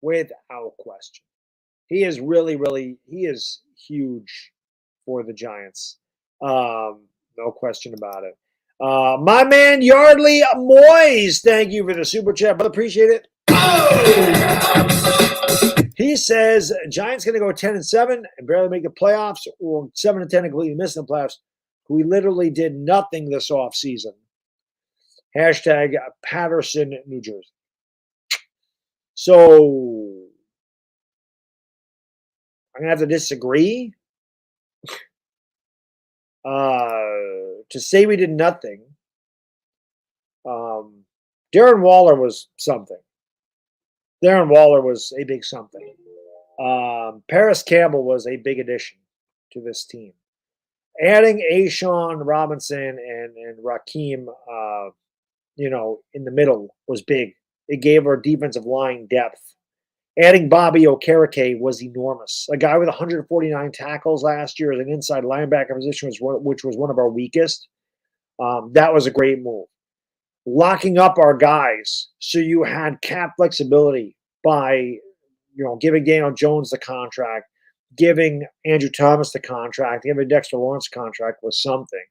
Without question. He is he is huge for the Giants. No question about it. My man Yardley Moyes, thank you for the super chat, but appreciate it. He says Giants going to go 10-7 and barely make the playoffs, or 7-10 and completely missing the playoffs. We literally did nothing this offseason. Hashtag Patterson, New Jersey. So I'm going to have to disagree. To say we did nothing. Darren Waller was something. Darren Waller was a big something. Paris Campbell was a big addition to this team. Adding Ashawn Robinson and Raheem, in the middle was big. It gave our defensive line depth. Adding Bobby Okereke was enormous. A guy with 149 tackles last year as an inside linebacker position, which was one of our weakest. That was a great move. Locking up our guys so you had cap flexibility by, giving Daniel Jones the contract, giving Andrew Thomas the contract, giving Dexter Lawrence the contract was something.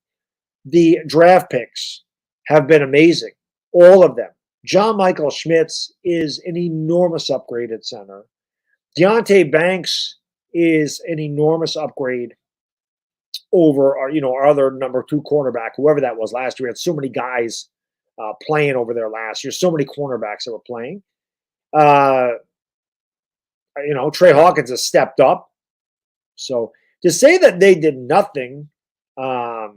The draft picks have been amazing, all of them. John Michael Schmitz is an enormous upgrade at center. Deonte Banks is an enormous upgrade over our other number 2 cornerback, whoever that was last year. We had so many guys playing over there last year, so many cornerbacks that were playing. Trey Hawkins has stepped up. So to say that they did nothing, I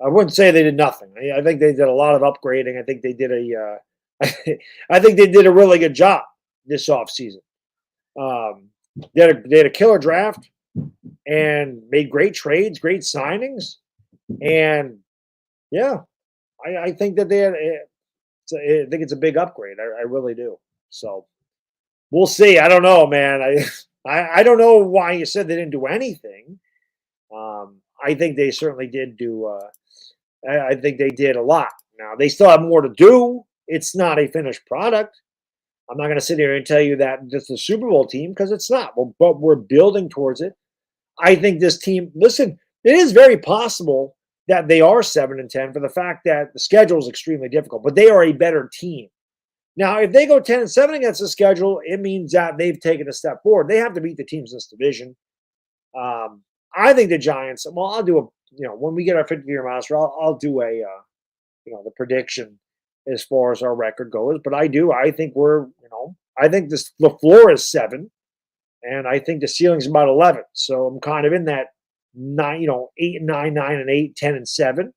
wouldn't say they did nothing. I think they did a lot of upgrading. I think they did a really good job this offseason. They had a killer draft and made great trades, great signings. And yeah, I think that I think it's a big upgrade. I really do. So we'll see. I don't know, man. I don't know why you said they didn't do anything. I think they certainly did do. I think they did a lot. Now they still have more to do. It's not a finished product. I'm not going to sit here and tell you that it's a Super Bowl team because it's not. But we're building towards it. I think this team. Listen, it is very possible that they are 7-10 for the fact that the schedule is extremely difficult. But they are a better team. Now, if they go 10-7 against the schedule, it means that they've taken a step forward. They have to beat the teams in this division. I think the Giants. Well, I'll do when we get our 50-year roster, I'll do the prediction as far as our record goes. But I think we're, I think the floor is 7, and I think the ceiling's about 11. So I'm kind of in that 8 and 9, 9 and 8, 10 and 7.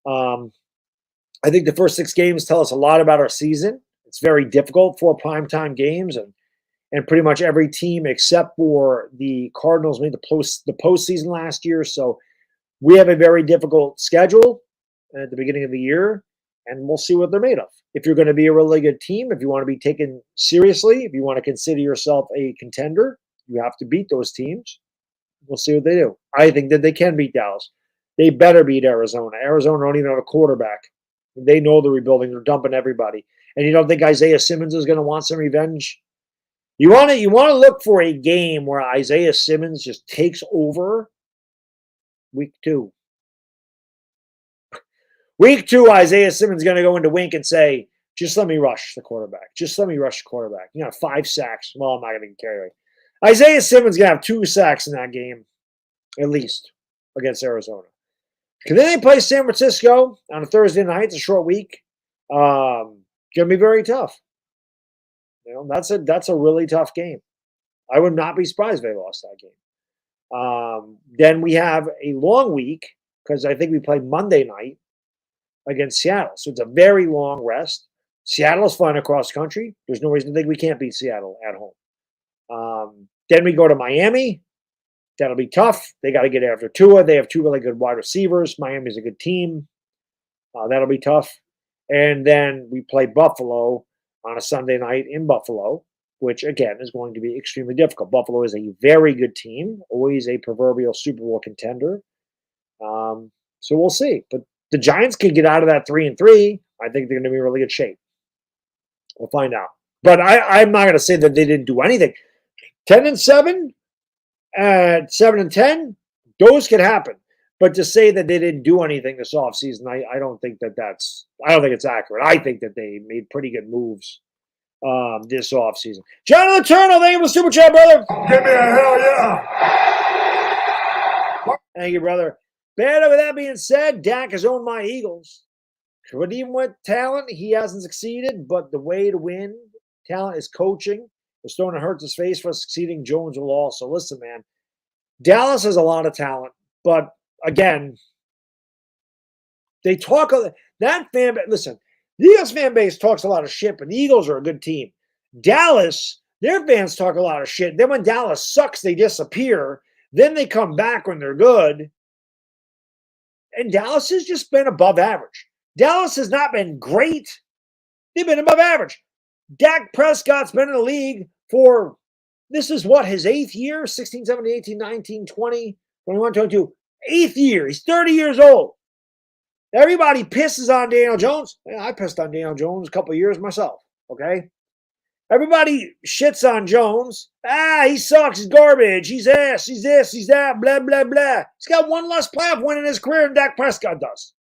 I think the first 6 games tell us a lot about our season. It's very difficult for primetime games, and pretty much every team except for the Cardinals made the postseason last year. So we have a very difficult schedule at the beginning of the year, and we'll see what they're made of. If you're going to be a really good team, if you want to be taken seriously, if you want to consider yourself a contender, you have to beat those teams. We'll see what they do. I think that they can beat Dallas. They better beat Arizona. Arizona don't even have a quarterback. They know they're rebuilding. They're dumping everybody. And you don't think Isaiah Simmons is going to want some revenge? You want to look for a game where Isaiah Simmons just takes over week 2. Week 2, Isaiah Simmons is going to go into Wink and say, just let me rush the quarterback. Just let me rush the quarterback. 5 sacks. Well, I'm not going to carry away. Isaiah Simmons is going to have 2 sacks in that game, at least, against Arizona. And then they play San Francisco on a Thursday night. It's a short week. Going to be very tough. That's a really tough game. I would not be surprised if they lost that game. Then we have a long week because I think we play Monday night against Seattle. So it's a very long rest. Seattle is flying across country. There's no reason to think we can't beat Seattle at home. Then we go to Miami. That'll be tough. They got to get after Tua. They have 2 really good wide receivers. Miami's a good team. That'll be tough. And then we play Buffalo on a Sunday night in Buffalo, which, again, is going to be extremely difficult. Buffalo is a very good team, always a proverbial Super Bowl contender. So we'll see. But the Giants can get out of that 3-3. I think they're going to be in really good shape. We'll find out. But I'm not going to say that they didn't do anything. 10-7, 7-10, those could happen. But to say that they didn't do anything this offseason, I don't think it's accurate. I think that they made pretty good moves this offseason. Jonathan Turner, thank you for the super chat, brother. Give me a hell yeah. Thank you, brother. Baddog, with that being said, Dak has owned my Eagles. But even with talent, he hasn't succeeded. But the way to win talent is coaching. It's throwing Hurts' face for succeeding. Jones will also. Listen, man, Dallas has a lot of talent. But, again, they talk – that fan – listen, the Eagles fan base talks a lot of shit, but the Eagles are a good team. Dallas, their fans talk a lot of shit. Then when Dallas sucks, they disappear. Then they come back when they're good. And Dallas has just been above average. Dallas has not been great. They've been above average. Dak Prescott's been in the league for, this is what, his 8th year? 16, 17, 18, 19, 20, 21, 22. 8th year. He's 30 years old. Everybody pisses on Daniel Jones. I pissed on Daniel Jones a couple of years myself, okay? Everybody shits on Jones. He sucks. He's garbage. He's ass. He's this. He's that. Blah, blah, blah. He's got one less playoff win in his career than Dak Prescott does.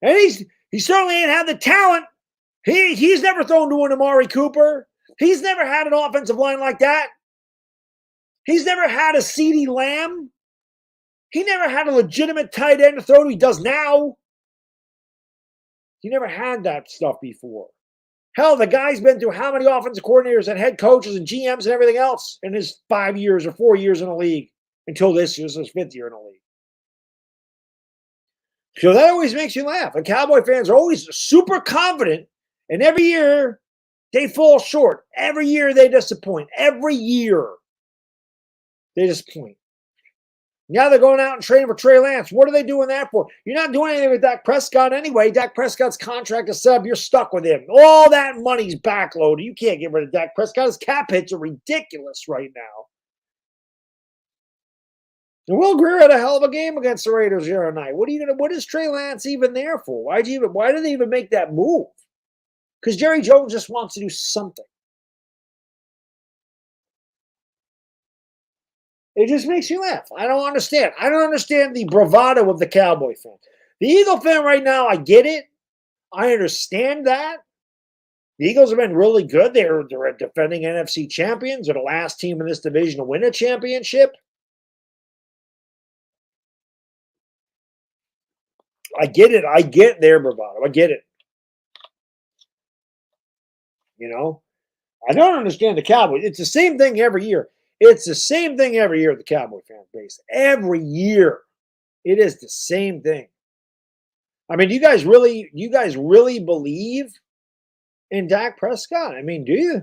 And he certainly ain't had the talent. He's never thrown to an Amari Cooper. He's never had an offensive line like that. He's never had a CeeDee Lamb. He never had a legitimate tight end to throw to. He does now. He never had that stuff before. Hell, the guy's been through how many offensive coordinators and head coaches and GMs and everything else in his 5 years or 4 years in the league until this is his 5th year in the league. So that always makes you laugh. And Cowboy fans are always super confident, and every year they fall short. Every year they disappoint. Every year they disappoint. Now they're going out and trading for Trey Lance. What are they doing that for? You're not doing anything with Dak Prescott anyway. Dak Prescott's contract is set up. You're stuck with him. All that money's backloaded. You can't get rid of Dak Prescott. His cap hits are ridiculous right now. And Will Grier had a hell of a game against the Raiders the other night. What is Trey Lance even there for? Why did they even make that move? Because Jerry Jones just wants to do something. It just makes you laugh. I don't understand. I don't understand the bravado of the Cowboy fan. The Eagle fan right now, I get it. I understand that. The Eagles have been really good. They're defending NFC champions. They're the last team in this division to win a championship. I get it. I get their bravado. I get it. I don't understand the Cowboys. It's the same thing every year. It's the same thing every year at the Cowboy fan base. Every year. It is the same thing. I mean, you guys really believe in Dak Prescott? I mean, do you?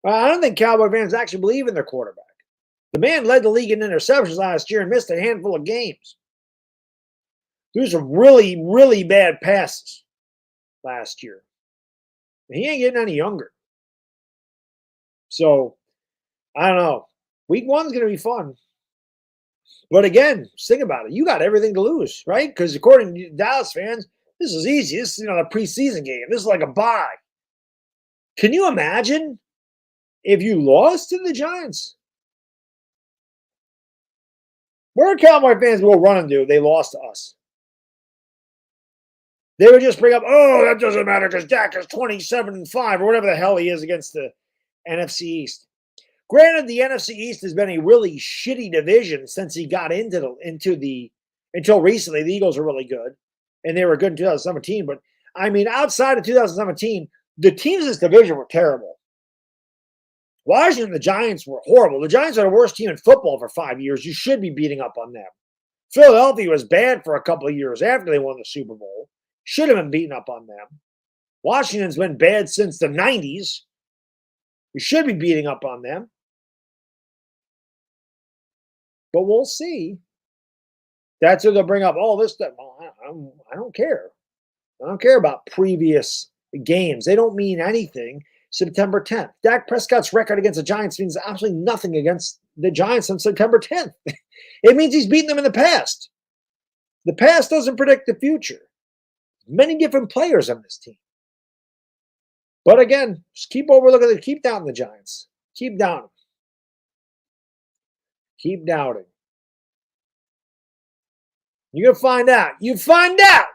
I don't think Cowboy fans actually believe in their quarterback. The man led the league in interceptions last year and missed a handful of games. Those are really, really bad passes last year. He ain't getting any younger. So, I don't know. Week 1's going to be fun. But again, think about it. You got everything to lose, right? Because according to Dallas fans, this is easy. This is a preseason game. This is like a bye. Can you imagine if you lost to the Giants? Where are Cowboy fans will run and do? They lost to us. They would just bring up, oh, that doesn't matter because Dak is 27-5 or whatever the hell he is against the NFC East. Granted, the NFC East has been a really shitty division since he got until recently. The Eagles are really good, and they were good in 2017. But I mean, outside of 2017, the teams in this division were terrible. Washington, the Giants were horrible. The Giants are the worst team in football for 5 years. You should be beating up on them. Philadelphia was bad for a couple of years after they won the Super Bowl. Should have been beating up on them. Washington's been bad since the 90s. You should be beating up on them. But we'll see. That's what they'll bring up. All this stuff. I don't care. I don't care about previous games. They don't mean anything. September 10th. Dak Prescott's record against the Giants means absolutely nothing against the Giants on September 10th. It means he's beaten them in the past. The past doesn't predict the future. Many different players on this team. But again, just keep overlooking it. Keep doubting the Giants. Keep doubting. Keep doubting. You're going to find out. You find out.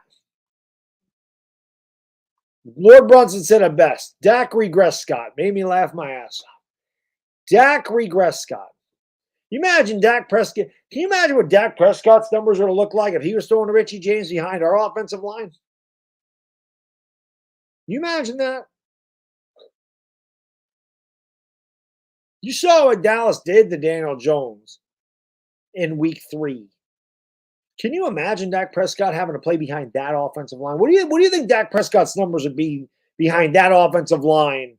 Lord Brunson said it best. Dak regressed Scott. Made me laugh my ass off. Dak regressed Scott. You imagine Dak Prescott. Can you imagine what Dak Prescott's numbers would have looked like if he was throwing to Richie James behind our offensive line? You imagine that? You saw what Dallas did to Daniel Jones in week 3. Can you imagine Dak Prescott having to play behind that offensive line? What do you think Dak Prescott's numbers would be behind that offensive line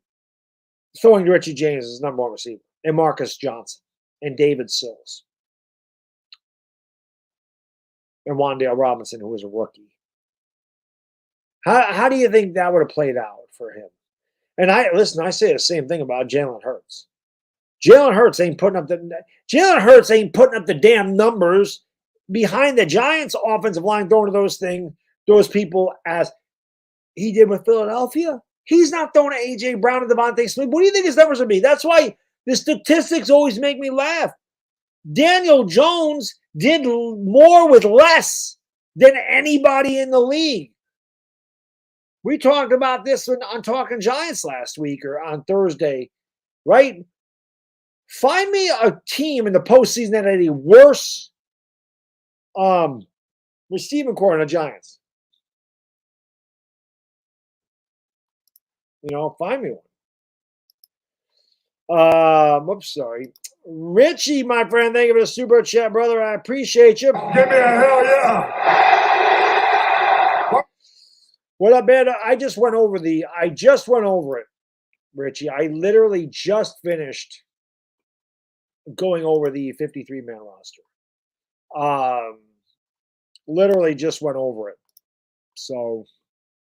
throwing to Richie James as number 1 receiver and Marcus Johnson and David Sills and Wan'Dale Robinson, who was a rookie? How do you think that would have played out for him? And I say the same thing about Jalen Hurts. Jalen Hurts ain't putting up the damn numbers behind the Giants' offensive line throwing to those people as he did with Philadelphia. He's not throwing to A.J. Brown and Devontae Smith. What do you think his numbers would be? That's why the statistics always make me laugh. Daniel Jones did more with less than anybody in the league. We talked about this on Talking Giants last week or on Thursday, right? Find me a team in the postseason that had a worse receiving core than the Giants. Find me one. Oops, sorry. Richie, my friend, thank you for the super chat, brother. I appreciate you. Give me a hell yeah. What up, man? I just went over it, Richie. I literally just finished going over the 53-man roster. Literally just went over it. So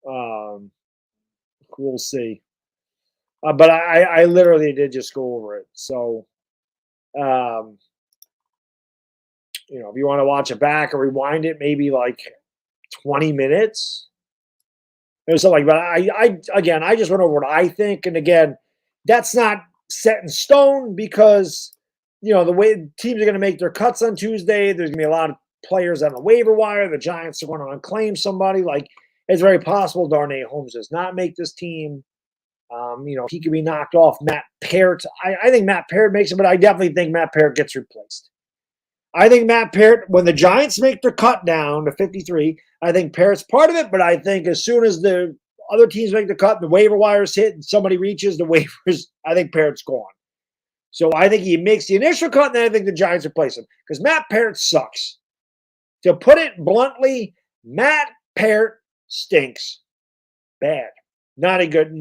we'll see. But I literally did just go over it. So, if you want to watch it back or rewind it, maybe like 20 minutes or something like that. I just went over what I think. And again, that's not set in stone because, the way teams are going to make their cuts on Tuesday, there's going to be a lot of players on the waiver wire. The Giants are going to unclaim somebody. Like, it's very possible Darnay Holmes does not make this team. He could be knocked off. Matt Parrott. I think Matt Parrott makes it, but I definitely think Matt Parrott gets replaced. I think Matt Parrott, when the Giants make their cut down to 53, I think Parrott's part of it, but I think as soon as the other teams make the cut, the waiver wires hit, and somebody reaches the waivers, I think Parrott's gone. So I think he makes the initial cut, and then I think the Giants replace him because Matt Parrott sucks. To put it bluntly, Matt Parrott stinks. Bad. Not good.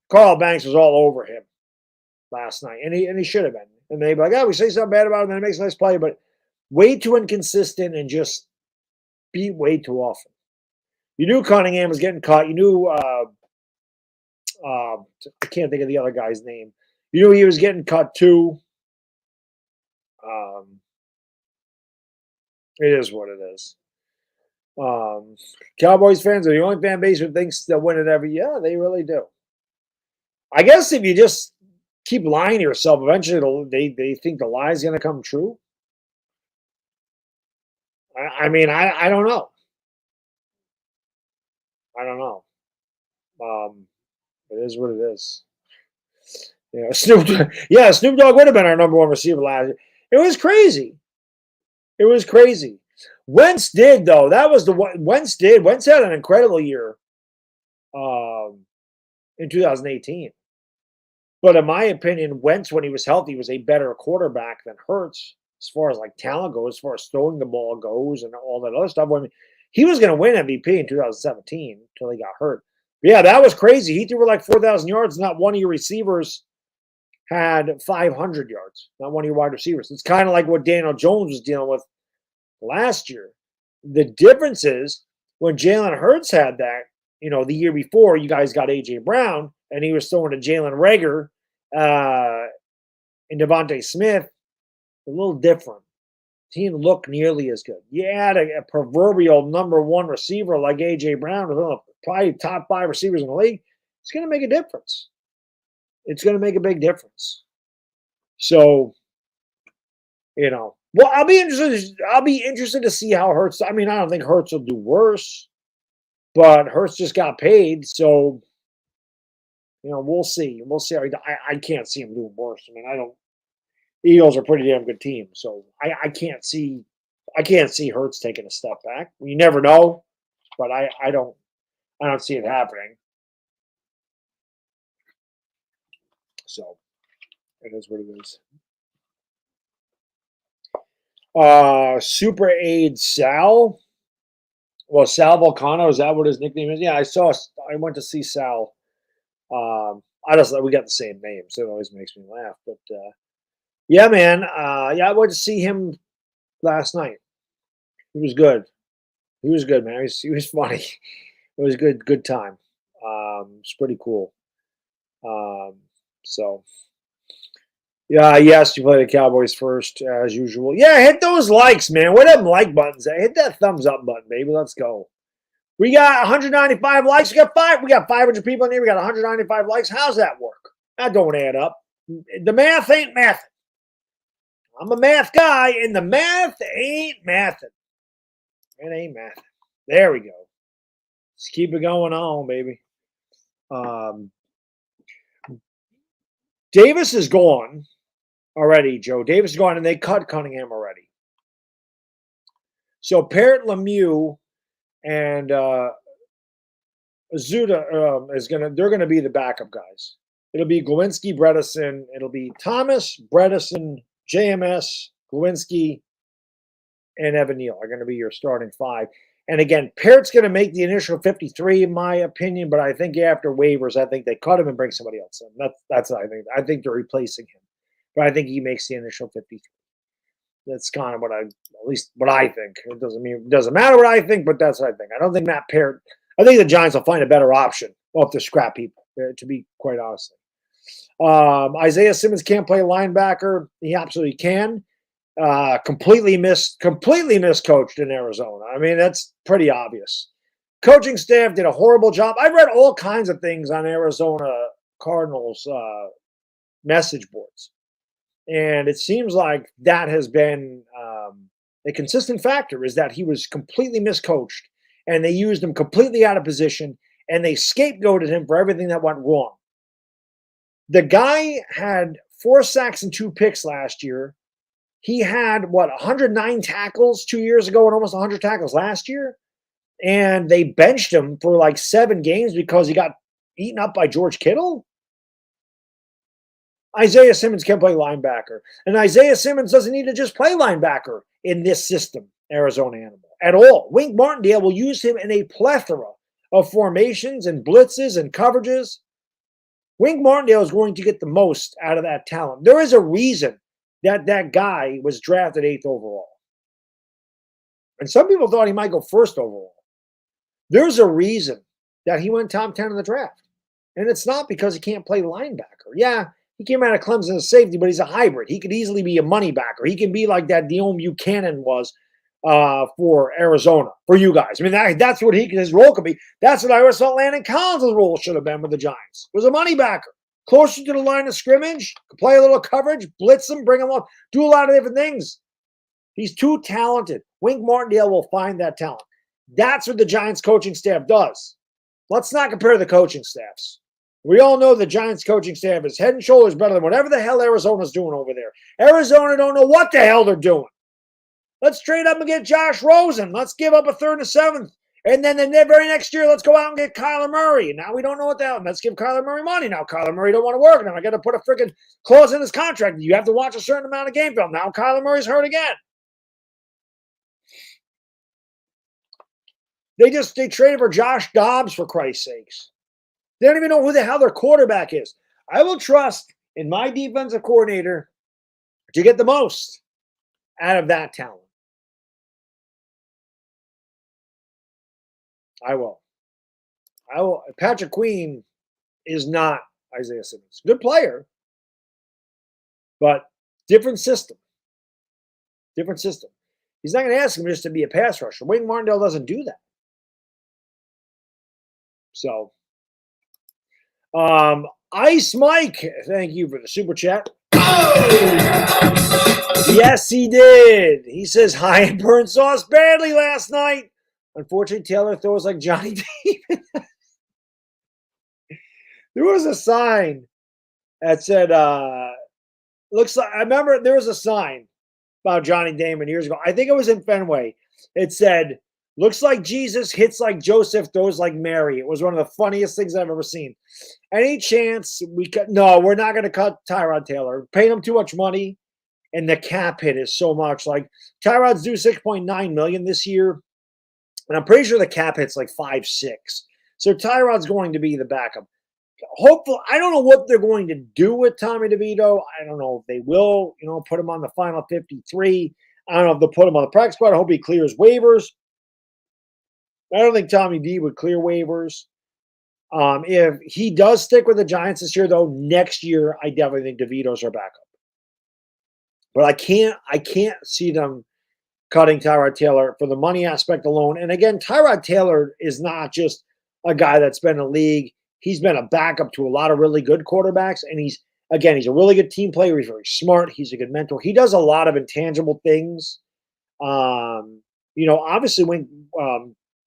Carl Banks was all over him last night, and he should have been. And they'd be like, we say something bad about him, and it makes a nice play, but way too inconsistent and just beat way too often. You knew Cunningham was getting cut. You knew I can't think of the other guy's name. You knew he was getting cut too. It is what it is. Cowboys fans are the only fan base who thinks they'll win it every year. Yeah, they really do. I guess if you just keep lying to yourself, eventually they think the lie is going to come true. I mean, I don't know. I don't know. It is what it is. Snoop Dogg would have been our number one receiver last year. It was crazy. It was crazy. Wentz did though. That was the one Wentz did. Wentz had an incredible year in 2018. But in my opinion, Wentz, when he was healthy, was a better quarterback than Hurts as far as like talent goes, as far as throwing the ball goes, and all that other stuff. I mean, he was going to win MVP in 2017 until he got hurt. But yeah, that was crazy. He threw for like 4,000 yards. Not one of your receivers had 500 yards. Not one of your wide receivers. It's kind of like what Daniel Jones was dealing with last year. The difference is when Jalen Hurts had that, the year before, you guys got A.J. Brown, and he was throwing to Jalen Reagor and Devontae Smith. A little different. He didn't look nearly as good. You had a proverbial number one receiver like A.J. Brown, probably top 5 receivers in the league. It's going to make a difference. It's going to make a big difference. So, well, I'll be interested to see how Hurts. I mean, I don't think Hurts will do worse, but Hurts just got paid, so we'll see. We'll see how I can't see him doing worse. I mean, Eagles are a pretty damn good team, so I can't see Hurts taking a step back. You never know, but I don't see it happening. So it is what it is. Super Aide Sal. Well, Sal Volcano, is that what his nickname is? Yeah, I went to see Sal. We got the same name, so it always makes me laugh. But yeah, man. I went to see him last night. He was good. He was good, man. He was funny. It was good time. It's pretty cool. So yeah, yes, you play the Cowboys first as usual. Yeah, hit those likes, man. Where them like buttons at? Hit that thumbs up button, baby. Let's go. We got 195 likes. We got 500 people in here. We got 195 likes. How's that work? That don't add up. The math ain't mathing. I'm a math guy, and the math ain't mathing. It ain't mathing. There we go. Let's keep it going on, baby. Davis is gone already, Joe. Davis is gone, and they cut Cunningham already. So Parrott, Lemieux, and Azuda they're gonna be the backup guys. It'll be Glowinski, Bredesen. It'll be Thomas, Bredesen, JMS, Glowinski, and Evan Neal are going to be your starting 5. And again, Parrott's going to make the initial 53, in my opinion, but I think after waivers, I think they cut him and bring somebody else in. That's what I think. I think they're replacing him, but I think he makes the initial 53. That's kind of at least what I think. It doesn't matter what I think, but that's what I think. I don't think Matt Parrott. I think the Giants will find a better option. We'll have to scrap people, to be quite honest. Isaiah Simmons can't play linebacker. He absolutely can. Completely miscoached in Arizona. I mean, that's pretty obvious. Coaching staff did a horrible job. I've read all kinds of things on Arizona Cardinals message boards. And it seems like that has been a consistent factor, is that he was completely miscoached and they used him completely out of position and they scapegoated him for everything that went wrong. The guy had 4 sacks and 2 picks last year. He had, 109 tackles 2 years ago and almost 100 tackles last year. And they benched him for like 7 games because he got eaten up by George Kittle. Isaiah Simmons can play linebacker. And Isaiah Simmons doesn't need to just play linebacker in this system, Arizona Animal, at all. Wink Martindale will use him in a plethora of formations and blitzes and coverages. Wink Martindale is going to get the most out of that talent. There is a reason that guy was drafted 8th overall. And some people thought he might go 1st overall. There's a reason that he went top 10 in the draft. And it's not because he can't play linebacker. Yeah, He came out of Clemson as safety, but he's a hybrid. He could easily be a money backer. He can be like that Dion Buchanan was for Arizona, for you guys. I mean, that's what his role could be. That's what I always thought Landon Collins' role should have been with the Giants. Was a money backer. Closer to the line of scrimmage, play a little coverage, blitz him, bring him up, do a lot of different things. He's too talented. Wink Martindale will find that talent. That's what the Giants coaching staff does. Let's not compare the coaching staffs. We all know the Giants coaching staff is head and shoulders better than whatever the hell Arizona's doing over there. Arizona don't know what the hell they're doing. Let's trade up and get Josh Rosen. Let's give up a third and a seventh. And then the very next year, let's go out and get Kyler Murray. Now we don't know what the hell. Let's give Kyler Murray money. Now Kyler Murray don't want to work. Now I got to put a freaking clause in his contract. You have to watch a certain amount of game film. Now Kyler Murray's hurt again. They traded for Josh Dobbs, for Christ's sakes. They don't even know who the hell their quarterback is. I will trust in my defensive coordinator to get the most out of that talent. I will. Patrick Queen is not Isaiah Simmons. Good player, but different system. Different system. He's not going to ask him just to be a pass rusher. Wayne Martindale doesn't do that. So, Ice Mike, thank you for the super chat. Yes, he did. He says, hi and burnt sauce badly last night. Unfortunately, Taylor throws like Johnny Damon. There was a sign that said, looks like, I remember there was a sign about Johnny Damon years ago. I think it was in Fenway. It said, looks like Jesus, hits like Joseph, throws like Mary. It was one of the funniest things I've ever seen. Any chance we cut? No, we're not going to cut Tyrod Taylor. Paying him too much money, and the cap hit is so much. Like Tyrod's due $6.9 million this year, and I'm pretty sure the cap hit's like 5.6. So Tyrod's going to be the backup. Hopefully, I don't know what they're going to do with Tommy DeVito. I don't know if they will, put him on the final 53. I don't know if they'll put him on the practice squad. I hope he clears waivers. I don't think Tommy D would clear waivers. If he does stick with the Giants this year, though, next year I definitely think DeVito's our backup. But I can't see them cutting Tyrod Taylor for the money aspect alone. And again, Tyrod Taylor is not just a guy that's been in the league. He's been a backup to a lot of really good quarterbacks, and he's a really good team player. He's very smart. He's a good mentor. He does a lot of intangible things. Obviously when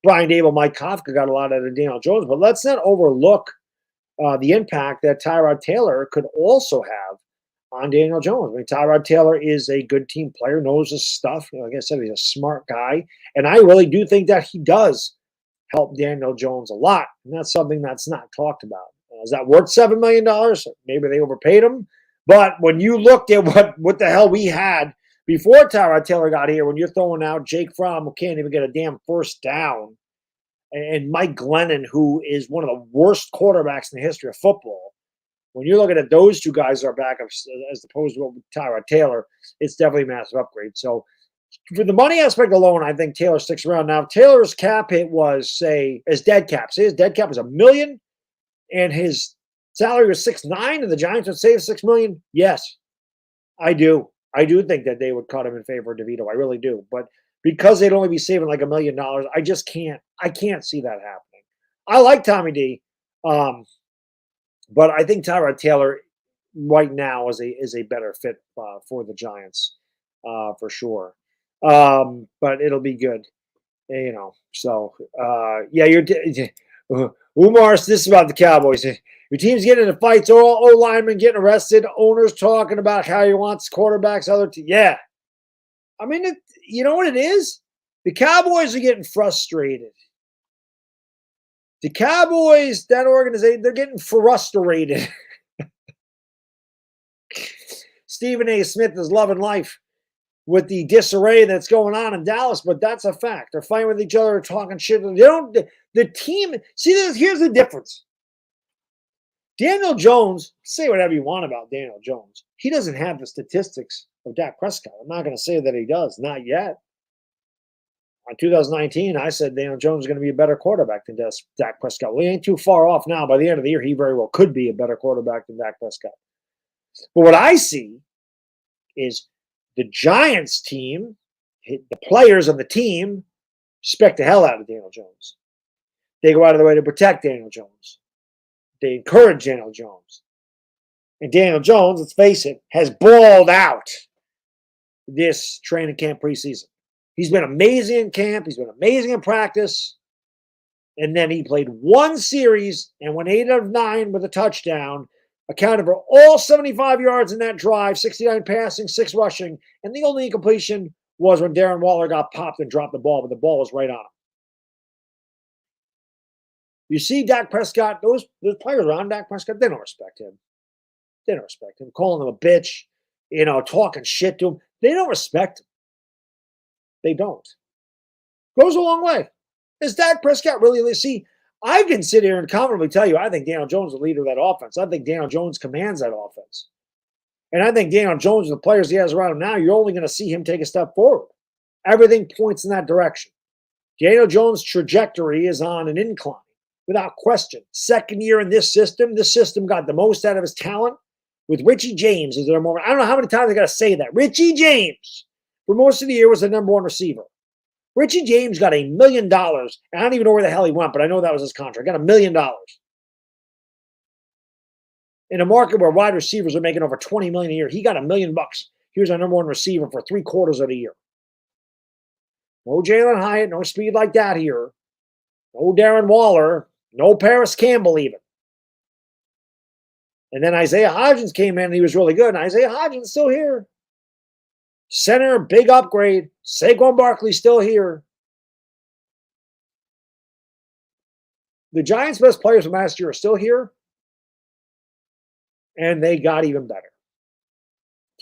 Brian Dable, Mike Kafka got a lot out of Daniel Jones, but let's not overlook the impact that Tyrod Taylor could also have on Daniel Jones. I mean, Tyrod Taylor is a good team player, knows his stuff. Like I said, he's a smart guy, and I really do think that he does help Daniel Jones a lot, and that's something that's not talked about. Is that worth $7 million? Maybe they overpaid him, but when you looked at what the hell we had before Tyrod Taylor got here, when you're throwing out Jake Fromm, who can't even get a damn first down, and Mike Glennon, who is one of the worst quarterbacks in the history of football, when you're looking at those two guys are backups as opposed to Tyrod Taylor, it's definitely a massive upgrade. So for the money aspect alone, I think Taylor sticks around. Now, Taylor's cap hit was, say, his dead cap. Say his dead cap was $1 million, and his salary was 6.9, and the Giants would save $6 million. Yes, I do. I do think that they would cut him in favor of DeVito. I really do. But because they'd only be saving like $1 million, I just can't. I can't see that happening. I like Tommy D, but I think Tyrod Taylor right now is a better fit for the Giants for sure. But it'll be good, So you're Umar's. This is about the Cowboys. Your team's getting into fights. O linemen getting arrested. Owners talking about how he wants quarterbacks. Yeah. I mean, you know what it is? The Cowboys are getting frustrated. The Cowboys, that organization, they're getting frustrated. Stephen A. Smith is loving life with the disarray that's going on in Dallas, but that's a fact. They're fighting with each other, talking shit. The team, here's the difference. Daniel Jones, say whatever you want about Daniel Jones. He doesn't have the statistics of Dak Prescott. I'm not going to say that he does. Not yet. In 2019, I said Daniel Jones is going to be a better quarterback than Dak Prescott. Well, he ain't too far off now. By the end of the year, he very well could be a better quarterback than Dak Prescott. But what I see is the Giants team, the players on the team, respect the hell out of Daniel Jones. They go out of their way to protect Daniel Jones. They encourage Daniel Jones. And Daniel Jones, let's face it, has balled out this training camp preseason. He's been amazing in camp. He's been amazing in practice. And then he played one series and went 8 out of 9 with a touchdown, accounted for all 75 yards in that drive, 69 passing, 6 rushing. And the only incompletion was when Darren Waller got popped and dropped the ball, but the ball was right on him. You see Dak Prescott, those players around Dak Prescott, they don't respect him. They don't respect him. Calling him a bitch, talking shit to him. They don't respect him. They don't. Goes a long way. Is Dak Prescott really? See, I can sit here and confidently tell you I think Daniel Jones is the leader of that offense. I think Daniel Jones commands that offense. And I think Daniel Jones, the players he has around him now, you're only going to see him take a step forward. Everything points in that direction. Daniel Jones' trajectory is on an incline, without question. Second year in this system got the most out of his talent with Richie James as their moment. I don't know how many times I got to say that. Richie James, for most of the year, was the number 1 receiver. Richie James got $1 million. And I don't even know where the hell he went, but I know that was his contract. Got $1 million. In a market where wide receivers are making over $20 million a year, he got $1 million. He was our number 1 receiver for 3/4 of the year. No Jalen Hyatt, no speed like that here. No Darren Waller, no Paris Campbell even. And then Isaiah Hodgins came in and he was really good. And Isaiah Hodgins still here. Center, big upgrade. Saquon Barkley still here. The Giants' best players from last year are still here. And they got even better.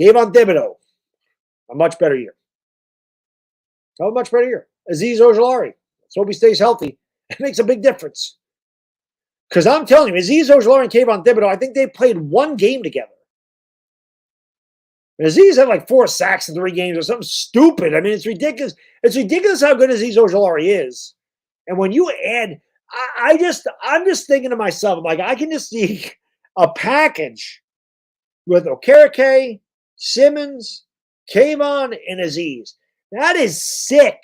Kayvon Thibodeau, a much better year. A much better year. Azeez Ojulari, let's hope he stays healthy. It makes a big difference. Because I'm telling you, Azeez Ojulari and Kayvon Thibodeau, I think they played one game together. Azeez had like 4 sacks in 3 games or something stupid. I mean, it's ridiculous. It's ridiculous how good Azeez Ojulari is. And when you add, I'm just thinking to myself, like, I can just see a package with Okereke, Simmons, Kayvon, and Azeez. That is sick.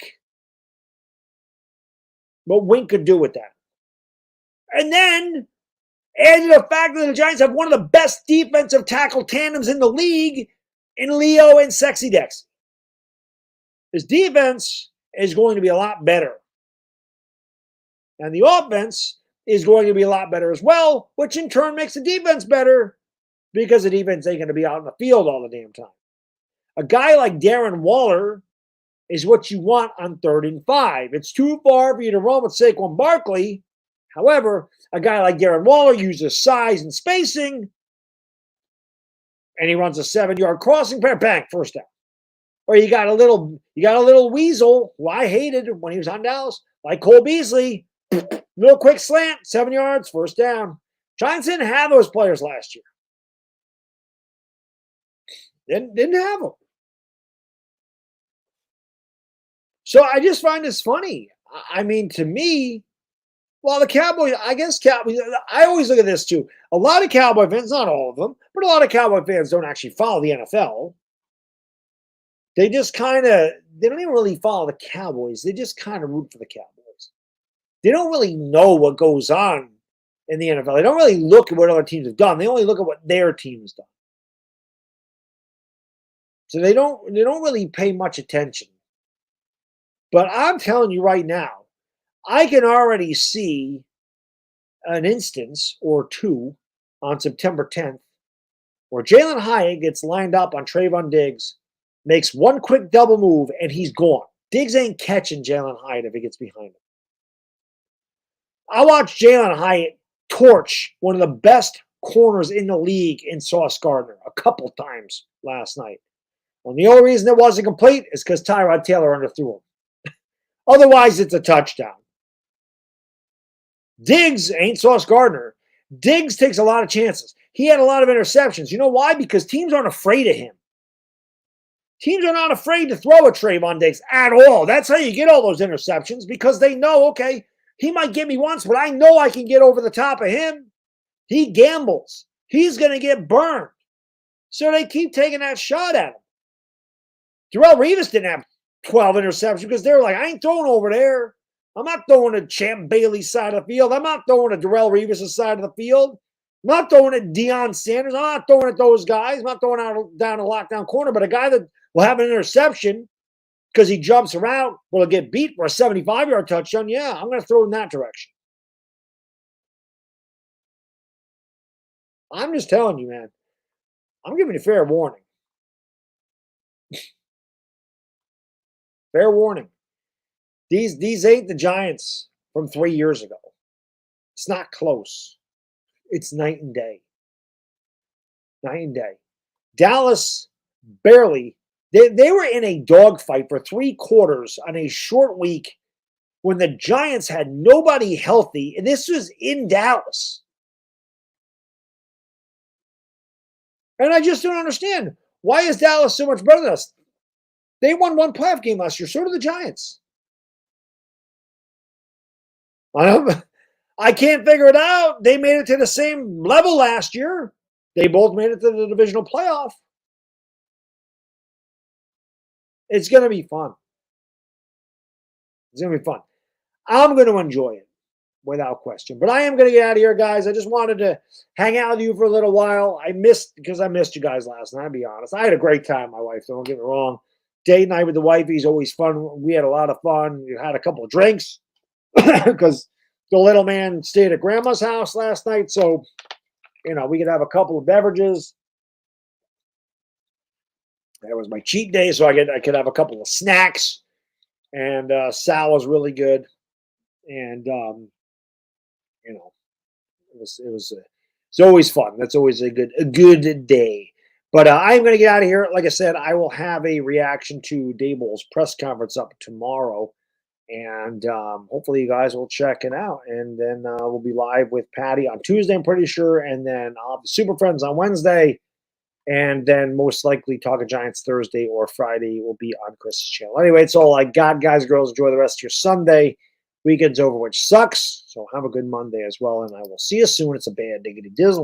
What Wink could do with that. And then add to the fact that the Giants have one of the best defensive tackle tandems in the league in Leo and Sexy Dex. His defense is going to be a lot better. And the offense is going to be a lot better as well, which in turn makes the defense better because the defense ain't going to be out in the field all the damn time. A guy like Darren Waller is what you want on 3rd and 5. It's too far for you to run with Saquon Barkley. However, a guy like Darren Waller uses size and spacing, and he runs a 7-yard crossing pair, bang, first down. Or you got a little weasel who I hated when he was on Dallas, like Cole Beasley, little quick slant, 7 yards, first down. Giants didn't have those players last year. Didn't have them. So I just find this funny. I mean, to me, well, the Cowboys, I always look at this too. A lot of Cowboy fans, not all of them, but a lot of Cowboy fans don't actually follow the NFL. They just they don't even really follow the Cowboys. They just kind of root for the Cowboys. They don't really know what goes on in the NFL. They don't really look at what other teams have done. They only look at what their team has done. So they don't really pay much attention. But I'm telling you right now, I can already see an instance or two on September 10th where Jalen Hyatt gets lined up on Trayvon Diggs, makes one quick double move, and he's gone. Diggs ain't catching Jalen Hyatt if he gets behind him. I watched Jalen Hyatt torch one of the best corners in the league in Sauce Gardner a couple times last night. And the only reason it wasn't complete is because Tyrod Taylor underthrew him. Otherwise, it's a touchdown. Diggs ain't Sauce Gardner. Diggs takes a lot of chances. He had a lot of interceptions. You know why? Because teams aren't afraid of him. Teams are not afraid to throw at Trayvon Diggs at all. That's how you get all those interceptions, because they know, okay, he might get me once, but I know I can get over the top of him. He gambles. He's going to get burned. So they keep taking that shot at him. Darrelle Revis didn't have 12 interceptions because they were like, I ain't throwing over there. I'm not throwing to Champ Bailey's side of the field. I'm not throwing to Darrelle Revis' side of the field. I'm not throwing at Deion Sanders. I'm not throwing at those guys. I'm not throwing out down a lockdown corner. But a guy that will have an interception because he jumps around, will get beat for a 75-yard touchdown. Yeah, I'm going to throw in that direction. I'm just telling you, man. I'm giving you fair warning. Fair warning. These ain't the Giants from 3 years ago. It's not close. It's night and day. Night and day. Dallas barely. They were in a dogfight for 3 quarters on a short week when the Giants had nobody healthy, and this was in Dallas. And I just don't understand. Why is Dallas so much better than us? They won 1 playoff game last year. So did the Giants. I can't figure it out. They made it to the same level last year. They both made it to the divisional playoff. It's going to be fun. It's going to be fun. I'm going to enjoy it without question. But I am going to get out of here, guys. I just wanted to hang out with you for a little while. I missed you guys last night, I'll be honest. I had a great time, my wife. Don't get me wrong. Date night with the wifey is always fun. We had a lot of fun. We had a couple of drinks because the little man stayed at grandma's house last night. So, we could have a couple of beverages. That was my cheat day, so I could have a couple of snacks. And Sal was really good. And, it's always fun. That's always a good day. But I'm going to get out of here. Like I said, I will have a reaction to Daboll's press conference up tomorrow. And hopefully you guys will check it out. And then we'll be live with Patty on Tuesday, I'm pretty sure. And then I'll have Super Friends on Wednesday. And then most likely Talking Giants Thursday or Friday will be on Chris's channel. Anyway, it's all I got, guys, girls. Enjoy the rest of your Sunday. Weekend's over, which sucks. So have a good Monday as well. And I will see you soon. It's a bad diggity dizzle.